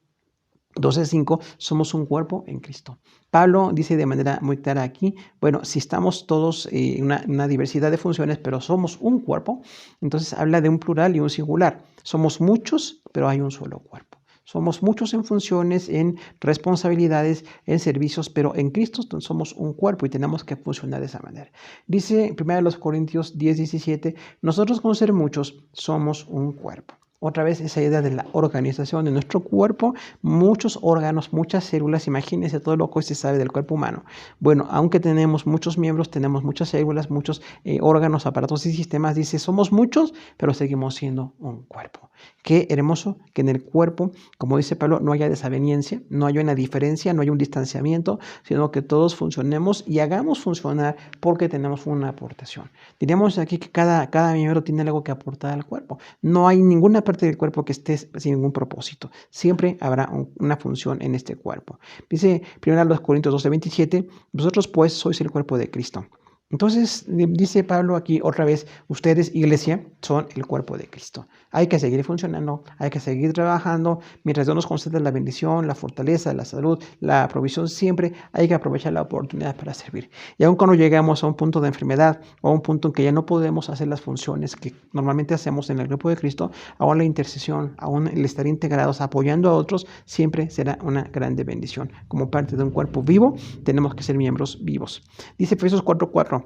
12:5, somos un cuerpo en Cristo. Pablo dice de manera muy clara aquí, bueno, si estamos todos en una diversidad de funciones, pero somos un cuerpo, entonces habla de un plural y un singular. Somos muchos, pero hay un solo cuerpo. Somos muchos en funciones, en responsabilidades, en servicios, pero en Cristo somos un cuerpo y tenemos que funcionar de esa manera. Dice 1 Corintios 10:17, nosotros con ser muchos somos un cuerpo. Otra vez esa idea de la organización de nuestro cuerpo, muchos órganos, muchas células, imagínense todo lo que se sabe del cuerpo humano. Bueno, aunque tenemos muchos miembros, tenemos muchas células, muchos órganos, aparatos y sistemas, dice, somos muchos, pero seguimos siendo un cuerpo. Qué hermoso que en el cuerpo, como dice Pablo, no haya desaveniencia, no haya una diferencia, no haya un distanciamiento, sino que todos funcionemos y hagamos funcionar porque tenemos una aportación. Diríamos aquí que cada miembro tiene algo que aportar al cuerpo. No hay ninguna parte del cuerpo que esté sin ningún propósito. Siempre habrá una función en este cuerpo. Dice 1 Corintios 12:27, vosotros pues sois el cuerpo de Cristo Entonces, dice Pablo aquí otra vez, ustedes, iglesia, son el cuerpo de Cristo. Hay que seguir funcionando, hay que seguir trabajando, mientras Dios nos concede la bendición, la fortaleza, la salud, la provisión, siempre hay que aprovechar la oportunidad para servir. Y aun cuando llegamos a un punto de enfermedad o a un punto en que ya no podemos hacer las funciones que normalmente hacemos en el cuerpo de Cristo, aún la intercesión, aún el estar integrados, apoyando a otros, siempre será una grande bendición. Como parte de un cuerpo vivo, tenemos que ser miembros vivos. Dice Efesios 4:4.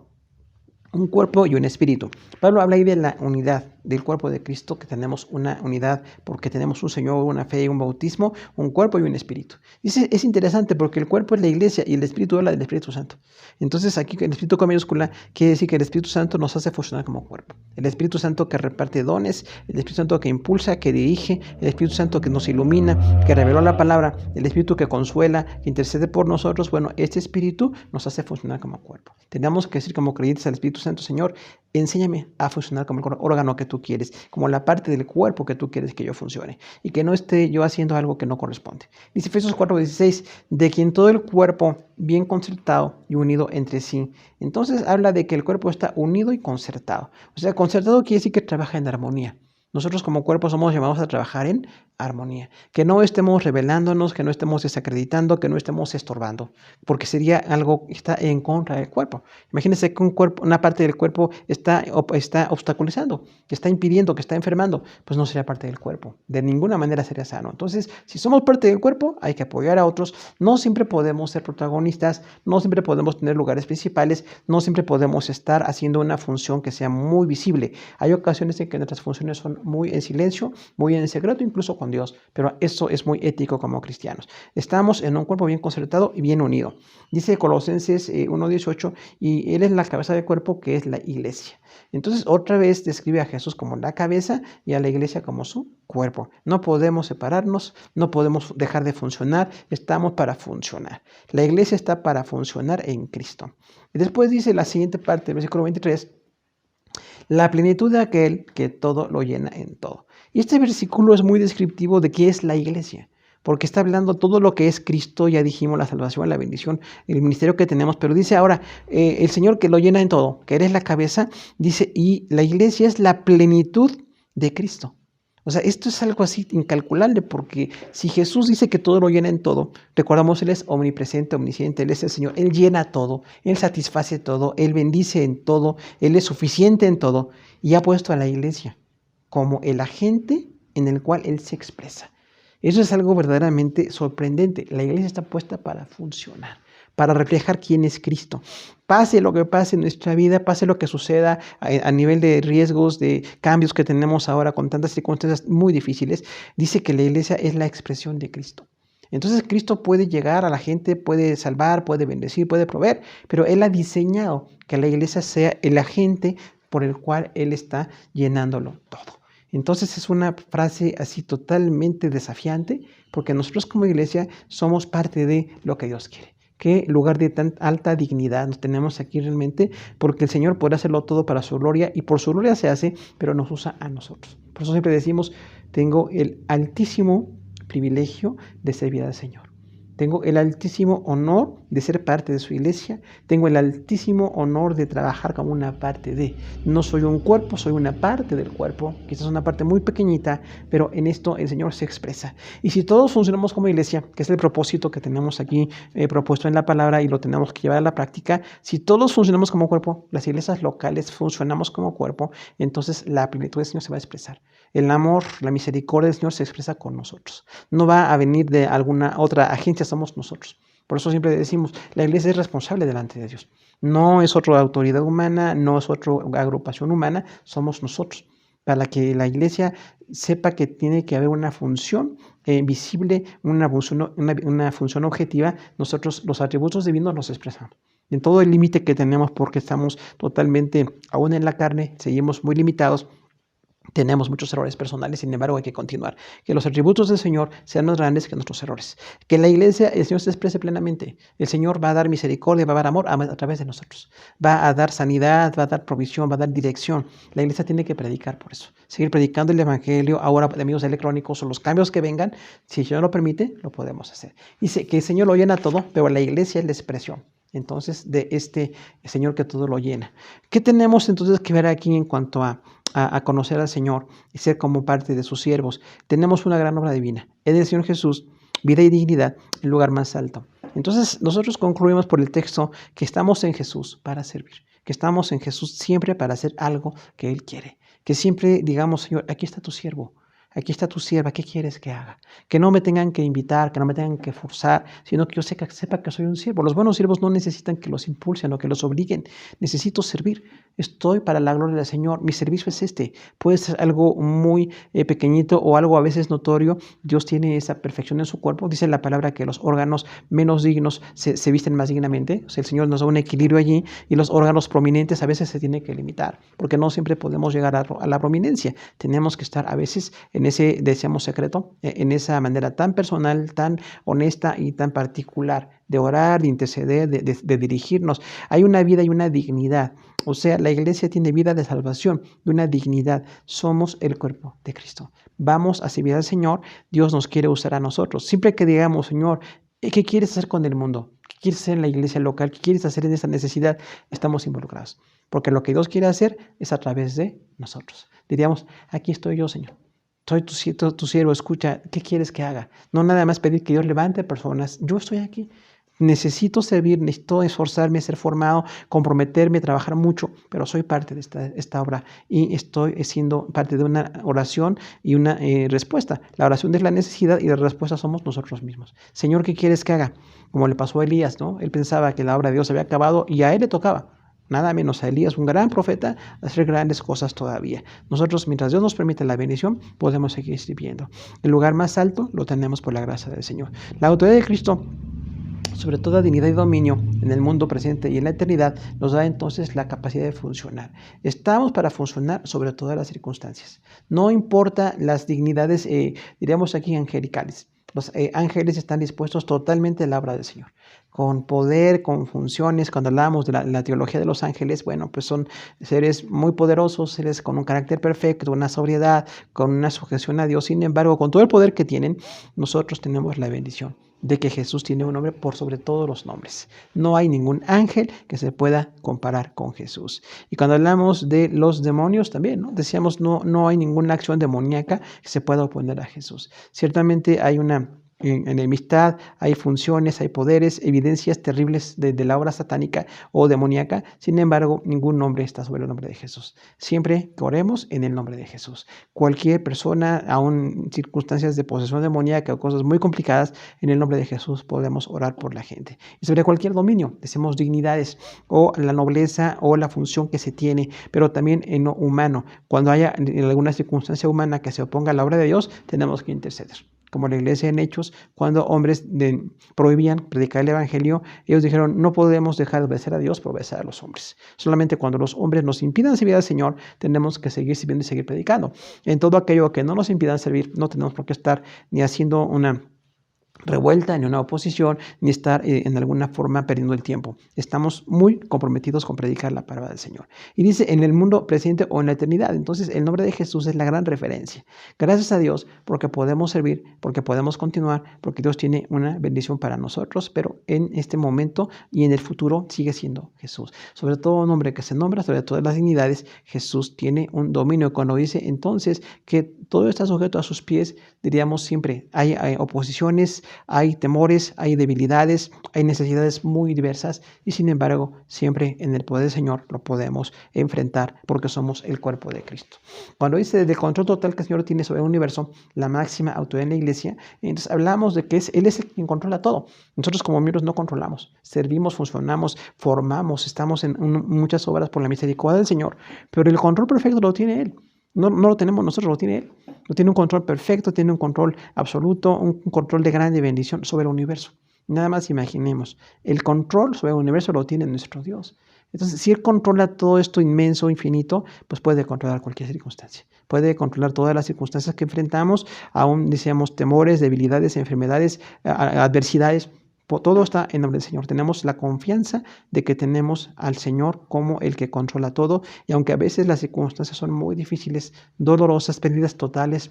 Un cuerpo y un espíritu. Pablo habla ahí de la unidad del cuerpo de Cristo, que tenemos una unidad porque tenemos un Señor, una fe, un bautismo, un cuerpo y un espíritu. Dice, es interesante porque el cuerpo es la iglesia y el espíritu habla del Espíritu Santo. Entonces aquí el espíritu con mayúscula quiere decir que el Espíritu Santo nos hace funcionar como cuerpo. El Espíritu Santo que reparte dones, el Espíritu Santo que impulsa, que dirige, el Espíritu Santo que nos ilumina, que reveló la palabra, el Espíritu que consuela, que intercede por nosotros. Bueno, este espíritu nos hace funcionar como cuerpo. Tenemos que decir como creyentes al Espíritu Santo: Señor, enséñame a funcionar como el órgano que tú quieres, como la parte del cuerpo que tú quieres que yo funcione, y que no esté yo haciendo algo que no corresponde. Dice Efesios 4:16, de quien todo el cuerpo bien concertado y unido entre sí. Entonces habla de que el cuerpo está unido y concertado. O sea, concertado quiere decir que trabaja en armonía. Nosotros como cuerpo somos llamados a trabajar en armonía. Que no estemos rebelándonos, que no estemos desacreditando, que no estemos estorbando, porque sería algo que está en contra del cuerpo. Imagínense que una parte del cuerpo está obstaculizando, que está impidiendo, que está enfermando, pues no sería parte del cuerpo. De ninguna manera sería sano. Entonces, si somos parte del cuerpo, hay que apoyar a otros. No siempre podemos ser protagonistas, no siempre podemos tener lugares principales, no siempre podemos estar haciendo una función que sea muy visible. Hay ocasiones en que nuestras funciones son muy en silencio, muy en secreto, incluso con Dios, pero eso es muy ético como cristianos. Estamos en un cuerpo bien concertado y bien unido. Dice Colosenses 1:18, y Él es la cabeza del cuerpo, que es la iglesia. Entonces otra vez describe a Jesús como la cabeza y a la iglesia como su cuerpo. No podemos separarnos, no podemos dejar de funcionar, estamos para funcionar. La iglesia está para funcionar en Cristo. Y después dice la siguiente parte, versículo 23, la plenitud de aquel que todo lo llena en todo. Y este versículo es muy descriptivo de qué es la iglesia, porque está hablando todo lo que es Cristo. Ya dijimos la salvación, la bendición, el ministerio que tenemos, pero dice ahora el Señor que lo llena en todo, que eres la cabeza, dice, y la iglesia es la plenitud de Cristo. O sea, esto es algo así incalculable, porque si Jesús dice que todo lo llena en todo, recordamos, Él es omnipresente, omnisciente, Él es el Señor, Él llena todo, Él satisface todo, Él bendice en todo, Él es suficiente en todo, y ha puesto a la iglesia como el agente en el cual Él se expresa. Eso es algo verdaderamente sorprendente. La iglesia está puesta para funcionar, para reflejar quién es Cristo. Pase lo que pase en nuestra vida, pase lo que suceda a nivel de riesgos, de cambios que tenemos ahora con tantas circunstancias muy difíciles, dice que la iglesia es la expresión de Cristo. Entonces Cristo puede llegar a la gente, puede salvar, puede bendecir, puede proveer, pero Él ha diseñado que la iglesia sea el agente por el cual Él está llenándolo todo. Entonces es una frase así totalmente desafiante, porque nosotros como iglesia somos parte de lo que Dios quiere. Qué lugar de tan alta dignidad nos tenemos aquí realmente, porque el Señor puede hacerlo todo para su gloria, y por su gloria se hace, pero nos usa a nosotros. Por eso siempre decimos, tengo el altísimo privilegio de servir al Señor. Tengo el altísimo honor de ser parte de su iglesia. Tengo el altísimo honor de trabajar como una parte de. No soy un cuerpo, soy una parte del cuerpo. Quizás una parte muy pequeñita, pero en esto el Señor se expresa. Y si todos funcionamos como iglesia, que es el propósito que tenemos aquí propuesto en la palabra y lo tenemos que llevar a la práctica, si todos funcionamos como cuerpo, las iglesias locales funcionamos como cuerpo, entonces la plenitud del Señor se va a expresar. El amor, la misericordia del Señor se expresa con nosotros. No va a venir de alguna otra agencia, somos nosotros. Por eso siempre decimos, la iglesia es responsable delante de Dios. No es otra autoridad humana, no es otra agrupación humana, somos nosotros. Para que la iglesia sepa que tiene que haber una función visible, una función objetiva, nosotros los atributos divinos los expresamos. En todo el límite que tenemos, porque estamos totalmente aún en la carne, seguimos muy limitados. Tenemos muchos errores personales, sin embargo hay que continuar. Que los atributos del Señor sean más grandes que nuestros errores. Que la iglesia, el Señor se exprese plenamente. El Señor va a dar misericordia, va a dar amor a través de nosotros. Va a dar sanidad, va a dar provisión, va a dar dirección. La iglesia tiene que predicar por eso. Seguir predicando el evangelio ahora de medios electrónicos o los cambios que vengan. Si el Señor lo permite, lo podemos hacer. Dice que el Señor lo llena todo, pero la iglesia es la expresión. entonces de este Señor que todo lo llena. ¿Qué tenemos entonces que ver aquí en cuanto a conocer al Señor y ser como parte de sus siervos? Tenemos una gran obra divina. Es el Señor Jesús, vida y dignidad, el lugar más alto. Entonces nosotros concluimos por el texto que estamos en Jesús para servir, que estamos en Jesús siempre para hacer algo que Él quiere, que siempre digamos, Señor, aquí está tu siervo. Aquí está tu sierva, ¿qué quieres que haga? Que no me tengan que invitar, que no me tengan que forzar, sino que yo sepa que soy un siervo. Los buenos siervos no necesitan que los impulsen o que los obliguen. Necesito servir. Estoy para la gloria del Señor. Mi servicio es este. Puede ser algo muy pequeñito o algo a veces notorio. Dios tiene esa perfección en su cuerpo. Dice la palabra que los órganos menos dignos se visten más dignamente. O sea, el Señor nos da un equilibrio allí y los órganos prominentes a veces se tienen que limitar, porque no siempre podemos llegar a la prominencia. Tenemos que estar a veces en ese, decíamos, secreto, en esa manera tan personal, tan honesta y tan particular de orar, de interceder, de dirigirnos. Hay una vida y una dignidad. O sea, la iglesia tiene vida de salvación y una dignidad. Somos el cuerpo de Cristo. Vamos a servir al Señor. Dios nos quiere usar a nosotros. Siempre que digamos, Señor, ¿qué quieres hacer con el mundo? ¿Qué quieres hacer en la iglesia local? ¿Qué quieres hacer en esta necesidad? Estamos involucrados. Porque lo que Dios quiere hacer es a través de nosotros. Diríamos, aquí estoy yo, Señor. Soy tu siervo, escucha, ¿qué quieres que haga? No nada más pedir que Dios levante personas. Yo estoy aquí. Necesito servir, necesito esforzarme, ser formado, comprometerme, trabajar mucho, pero soy parte de esta obra y estoy siendo parte de una oración y una respuesta. La oración es la necesidad y la respuesta somos nosotros mismos. Señor, ¿qué quieres que haga? Como le pasó a Elías, ¿no? Él pensaba que la obra de Dios había acabado y a él le tocaba. Nada menos a Elías, un gran profeta, hacer grandes cosas todavía. Nosotros, mientras Dios nos permite la bendición, podemos seguir sirviendo. El lugar más alto lo tenemos por la gracia del Señor. La autoridad de Cristo, sobre toda dignidad y dominio en el mundo presente y en la eternidad, nos da entonces la capacidad de funcionar. Estamos para funcionar sobre todas las circunstancias. No importa las dignidades, diríamos aquí, angelicales. Los ángeles están dispuestos totalmente a la obra del Señor, con poder, con funciones. Cuando hablamos de la teología de los ángeles, bueno, pues son seres muy poderosos, seres con un carácter perfecto, una sobriedad, con una sujeción a Dios. Sin embargo, con todo el poder que tienen, nosotros tenemos la bendición de que Jesús tiene un nombre por sobre todos los nombres. No hay ningún ángel que se pueda comparar con Jesús. Y cuando hablamos de los demonios también, ¿no? Decíamos, no hay ninguna acción demoníaca que se pueda oponer a Jesús. Ciertamente hay una enemistad, hay funciones, hay poderes, evidencias terribles de la obra satánica o demoníaca. Sin embargo, ningún nombre está sobre el nombre de Jesús. Siempre que oremos en el nombre de Jesús. Cualquier persona, aún en circunstancias de posesión demoníaca o cosas muy complicadas, en el nombre de Jesús podemos orar por la gente. Y sobre cualquier dominio, decimos dignidades o la nobleza o la función que se tiene, pero también en lo humano. Cuando haya en alguna circunstancia humana que se oponga a la obra de Dios, tenemos que interceder. Como la iglesia en Hechos, cuando hombres prohibían predicar el evangelio, ellos dijeron, no podemos dejar de obedecer a Dios por obedecer a los hombres. Solamente cuando los hombres nos impidan servir al Señor, tenemos que seguir sirviendo y seguir predicando. En todo aquello que no nos impidan servir, no tenemos por qué estar ni haciendo una revuelta, ni una oposición, ni estar en alguna forma perdiendo el tiempo. Estamos muy comprometidos con predicar la palabra del Señor. Y dice, en el mundo presente o en la eternidad. Entonces, el nombre de Jesús es la gran referencia. Gracias a Dios, porque podemos servir, porque podemos continuar, porque Dios tiene una bendición para nosotros, pero en este momento y en el futuro sigue siendo Jesús. Sobre todo nombre que se nombra, sobre todas las dignidades, Jesús tiene un dominio. Cuando dice entonces que todo está sujeto a sus pies, diríamos siempre, hay oposiciones, hay temores, hay debilidades, hay necesidades muy diversas y sin embargo siempre en el poder del Señor lo podemos enfrentar porque somos el cuerpo de Cristo. Cuando dice del control total que el Señor tiene sobre el universo, la máxima autoridad en la iglesia, entonces hablamos de que Él es el quien controla todo. Nosotros como miembros no controlamos, servimos, funcionamos, formamos, estamos en muchas obras por la misericordia del Señor, pero el control perfecto lo tiene Él. No lo tenemos nosotros, lo tiene Él. Lo tiene un control perfecto, tiene un control absoluto, un control de grande bendición sobre el universo. Nada más imaginemos, el control sobre el universo lo tiene nuestro Dios. Entonces, si Él controla todo esto inmenso, infinito, pues puede controlar cualquier circunstancia. Puede controlar todas las circunstancias que enfrentamos, aún decíamos temores, debilidades, enfermedades, adversidades. Todo está en nombre del Señor. Tenemos la confianza de que tenemos al Señor como el que controla todo. Y aunque a veces las circunstancias son muy difíciles, dolorosas, pérdidas totales,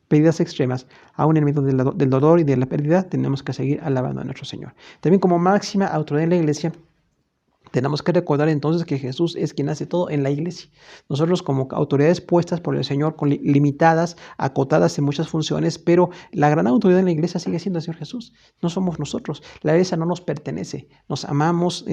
pérdidas extremas, aún en medio del dolor y de la pérdida, tenemos que seguir alabando a nuestro Señor. También como máxima autoridad en la iglesia, Tenemos que recordar entonces que Jesús es quien hace todo en la iglesia. Nosotros como autoridades puestas por el Señor, limitadas, acotadas en muchas funciones, pero la gran autoridad en la iglesia sigue siendo el Señor Jesús. No somos nosotros. La iglesia no nos pertenece. Nos amamos,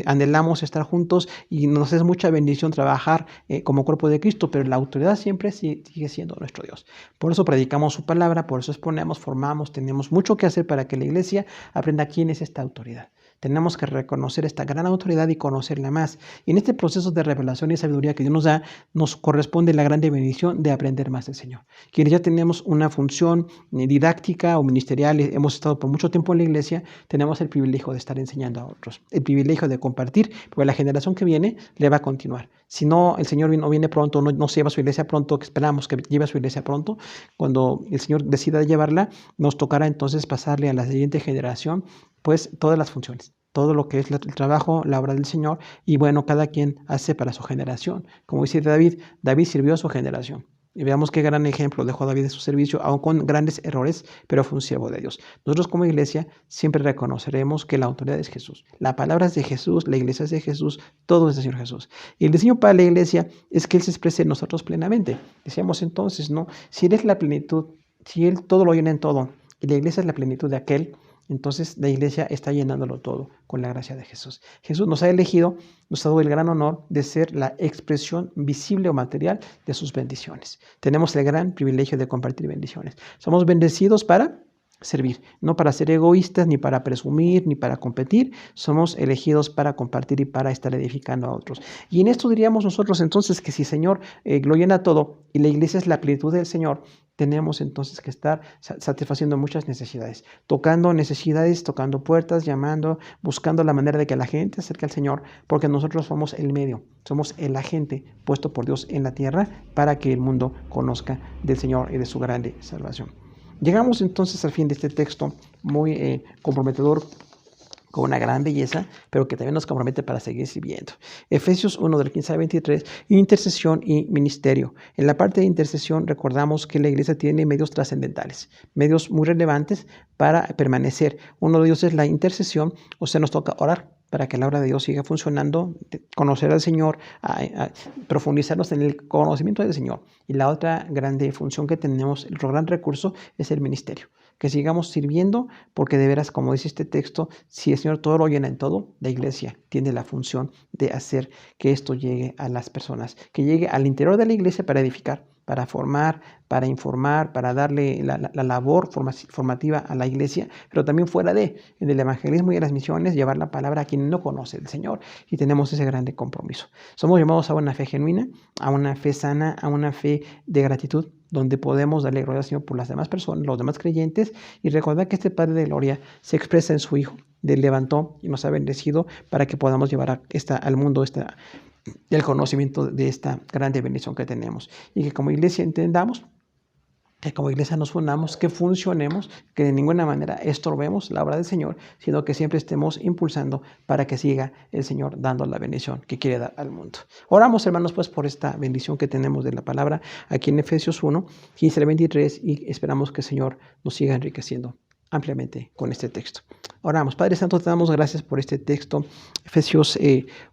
anhelamos estar juntos y nos es mucha bendición trabajar como cuerpo de Cristo, pero la autoridad siempre sigue siendo nuestro Dios. Por eso predicamos su palabra, por eso exponemos, formamos, tenemos mucho que hacer para que la iglesia aprenda quién es esta autoridad. Tenemos que reconocer esta gran autoridad y conocerla más. Y en este proceso de revelación y sabiduría que Dios nos da, nos corresponde la grande bendición de aprender más del Señor. Quienes ya tenemos una función didáctica o ministerial, hemos estado por mucho tiempo en la iglesia, tenemos el privilegio de estar enseñando a otros, el privilegio de compartir, porque la generación que viene le va a continuar. Si no, el Señor no viene pronto, no se lleva a su iglesia pronto, que esperamos que lleve a su iglesia pronto, cuando el Señor decida llevarla, nos tocará entonces pasarle a la siguiente generación pues todas las funciones, todo lo que es el trabajo, la obra del Señor, y bueno, cada quien hace para su generación. Como dice David sirvió a su generación. Y veamos qué gran ejemplo dejó David de su servicio, aun con grandes errores, pero fue un siervo de Dios. Nosotros como iglesia siempre reconoceremos que la autoridad es Jesús. La palabra es de Jesús, la iglesia es de Jesús, todo es del Señor Jesús. Y el diseño para la iglesia es que Él se exprese en nosotros plenamente. Decíamos entonces, ¿no? Si Él es la plenitud, si Él todo lo llena en todo, y la iglesia es la plenitud de aquel, entonces la iglesia está llenándolo todo con la gracia de Jesús. Jesús nos ha elegido, nos ha dado el gran honor de ser la expresión visible o material de sus bendiciones. Tenemos el gran privilegio de compartir bendiciones. Somos bendecidos para servir, no para ser egoístas, ni para presumir, ni para competir. Somos elegidos para compartir y para estar edificando a otros. Y en esto diríamos nosotros entonces que si el Señor lo llena todo y la iglesia es la plenitud del Señor, tenemos entonces que estar satisfaciendo muchas necesidades, tocando necesidades, tocando puertas, llamando, buscando la manera de que la gente se acerque al Señor, porque nosotros somos el medio, somos el agente puesto por Dios en la tierra para que el mundo conozca del Señor y de su grande salvación. Llegamos entonces al fin de este texto muy comprometedor, con una gran belleza, pero que también nos compromete para seguir sirviendo. Efesios 1 del 15 al 23, intercesión y ministerio. En la parte de intercesión recordamos que la iglesia tiene medios trascendentales, medios muy relevantes para permanecer. Uno de ellos es la intercesión, o sea, nos toca orar para que la obra de Dios siga funcionando, conocer al Señor, profundizarnos en el conocimiento del Señor. Y la otra grande función que tenemos, el gran recurso, es el ministerio. Que sigamos sirviendo, porque de veras, como dice este texto, si el Señor todo lo llena en todo, la iglesia tiene la función de hacer que esto llegue a las personas, que llegue al interior de la iglesia para edificar, para formar, para informar, para darle la labor formativa a la iglesia, pero también fuera en el evangelismo y en las misiones, llevar la palabra a quien no conoce al Señor, y tenemos ese grande compromiso. Somos llamados a una fe genuina, a una fe sana, a una fe de gratitud, donde podemos darle gloria al Señor por las demás personas, los demás creyentes, y recordar que este Padre de gloria se expresa en su Hijo, Él levantó y nos ha bendecido para que podamos llevar al mundo el conocimiento de esta grande bendición que tenemos, y que como iglesia entendamos, que como iglesia nos fundamos, que funcionemos, que de ninguna manera estorbemos la obra del Señor, sino que siempre estemos impulsando para que siga el Señor dando la bendición que quiere dar al mundo. Oramos, hermanos, pues por esta bendición que tenemos de la palabra aquí en Efesios 1, 15 al 23, y esperamos que el Señor nos siga enriqueciendo ampliamente con este texto. Oramos. Padre Santo, te damos gracias por este texto, Efesios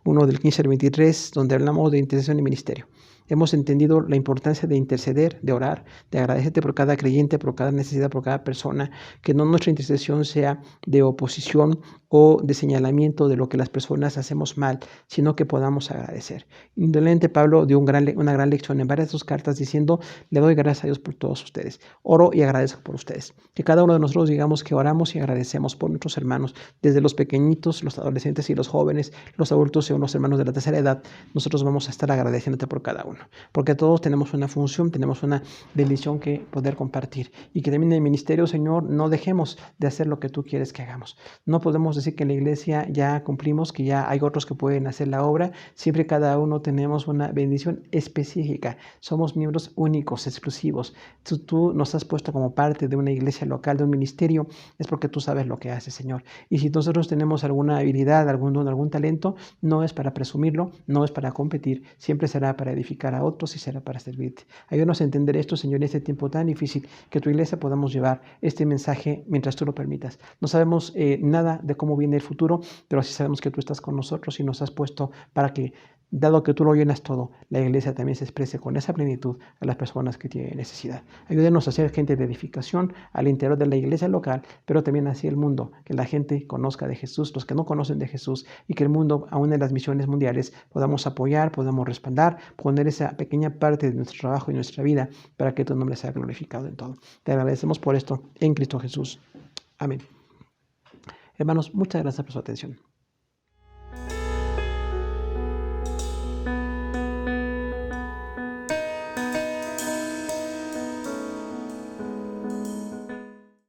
1 del 15 al 23, donde hablamos de intercesión y ministerio. Hemos entendido la importancia de interceder, de orar, de agradecerte por cada creyente, por cada necesidad, por cada persona, que no nuestra intercesión sea de oposición o de señalamiento de lo que las personas hacemos mal, sino que podamos agradecer. Indolente Pablo dio una gran lección en varias de sus cartas diciendo, le doy gracias a Dios por todos ustedes, oro y agradezco por ustedes. Que cada uno de nosotros digamos que oramos y agradecemos por nuestros hermanos, desde los pequeñitos, los adolescentes y los jóvenes, los adultos y los hermanos de la tercera edad. Nosotros vamos a estar agradeciéndote por cada uno, porque todos tenemos una función, tenemos una bendición que poder compartir, y que también en el ministerio, Señor, no dejemos de hacer lo que tú quieres que hagamos. No podemos decir que en la iglesia ya cumplimos, que ya hay otros que pueden hacer la obra. Siempre cada uno tenemos una bendición específica. Somos miembros únicos, exclusivos. Tú nos has puesto como parte de una iglesia local, de un ministerio, es porque tú sabes lo que haces, Señor. Y si nosotros tenemos alguna habilidad, algún don, algún talento, no es para presumirlo, no es para competir, siempre será para edificar edificar a otros y será para servirte. Ayúdanos a entender esto, Señor, en este tiempo tan difícil, que tu iglesia podamos llevar este mensaje mientras tú lo permitas. No sabemos nada de cómo viene el futuro, pero sí sabemos que tú estás con nosotros y nos has puesto para que, dado que tú lo llenas todo, la iglesia también se exprese con esa plenitud a las personas que tienen necesidad. Ayúdenos a ser gente de edificación al interior de la iglesia local, pero también hacia el mundo, que la gente conozca de Jesús, los que no conocen de Jesús, y que el mundo, aún en las misiones mundiales, podamos apoyar, podamos respaldar, poner esa pequeña parte de nuestro trabajo y nuestra vida para que tu nombre sea glorificado en todo. Te agradecemos por esto en Cristo Jesús. Amén. Hermanos, muchas gracias por su atención.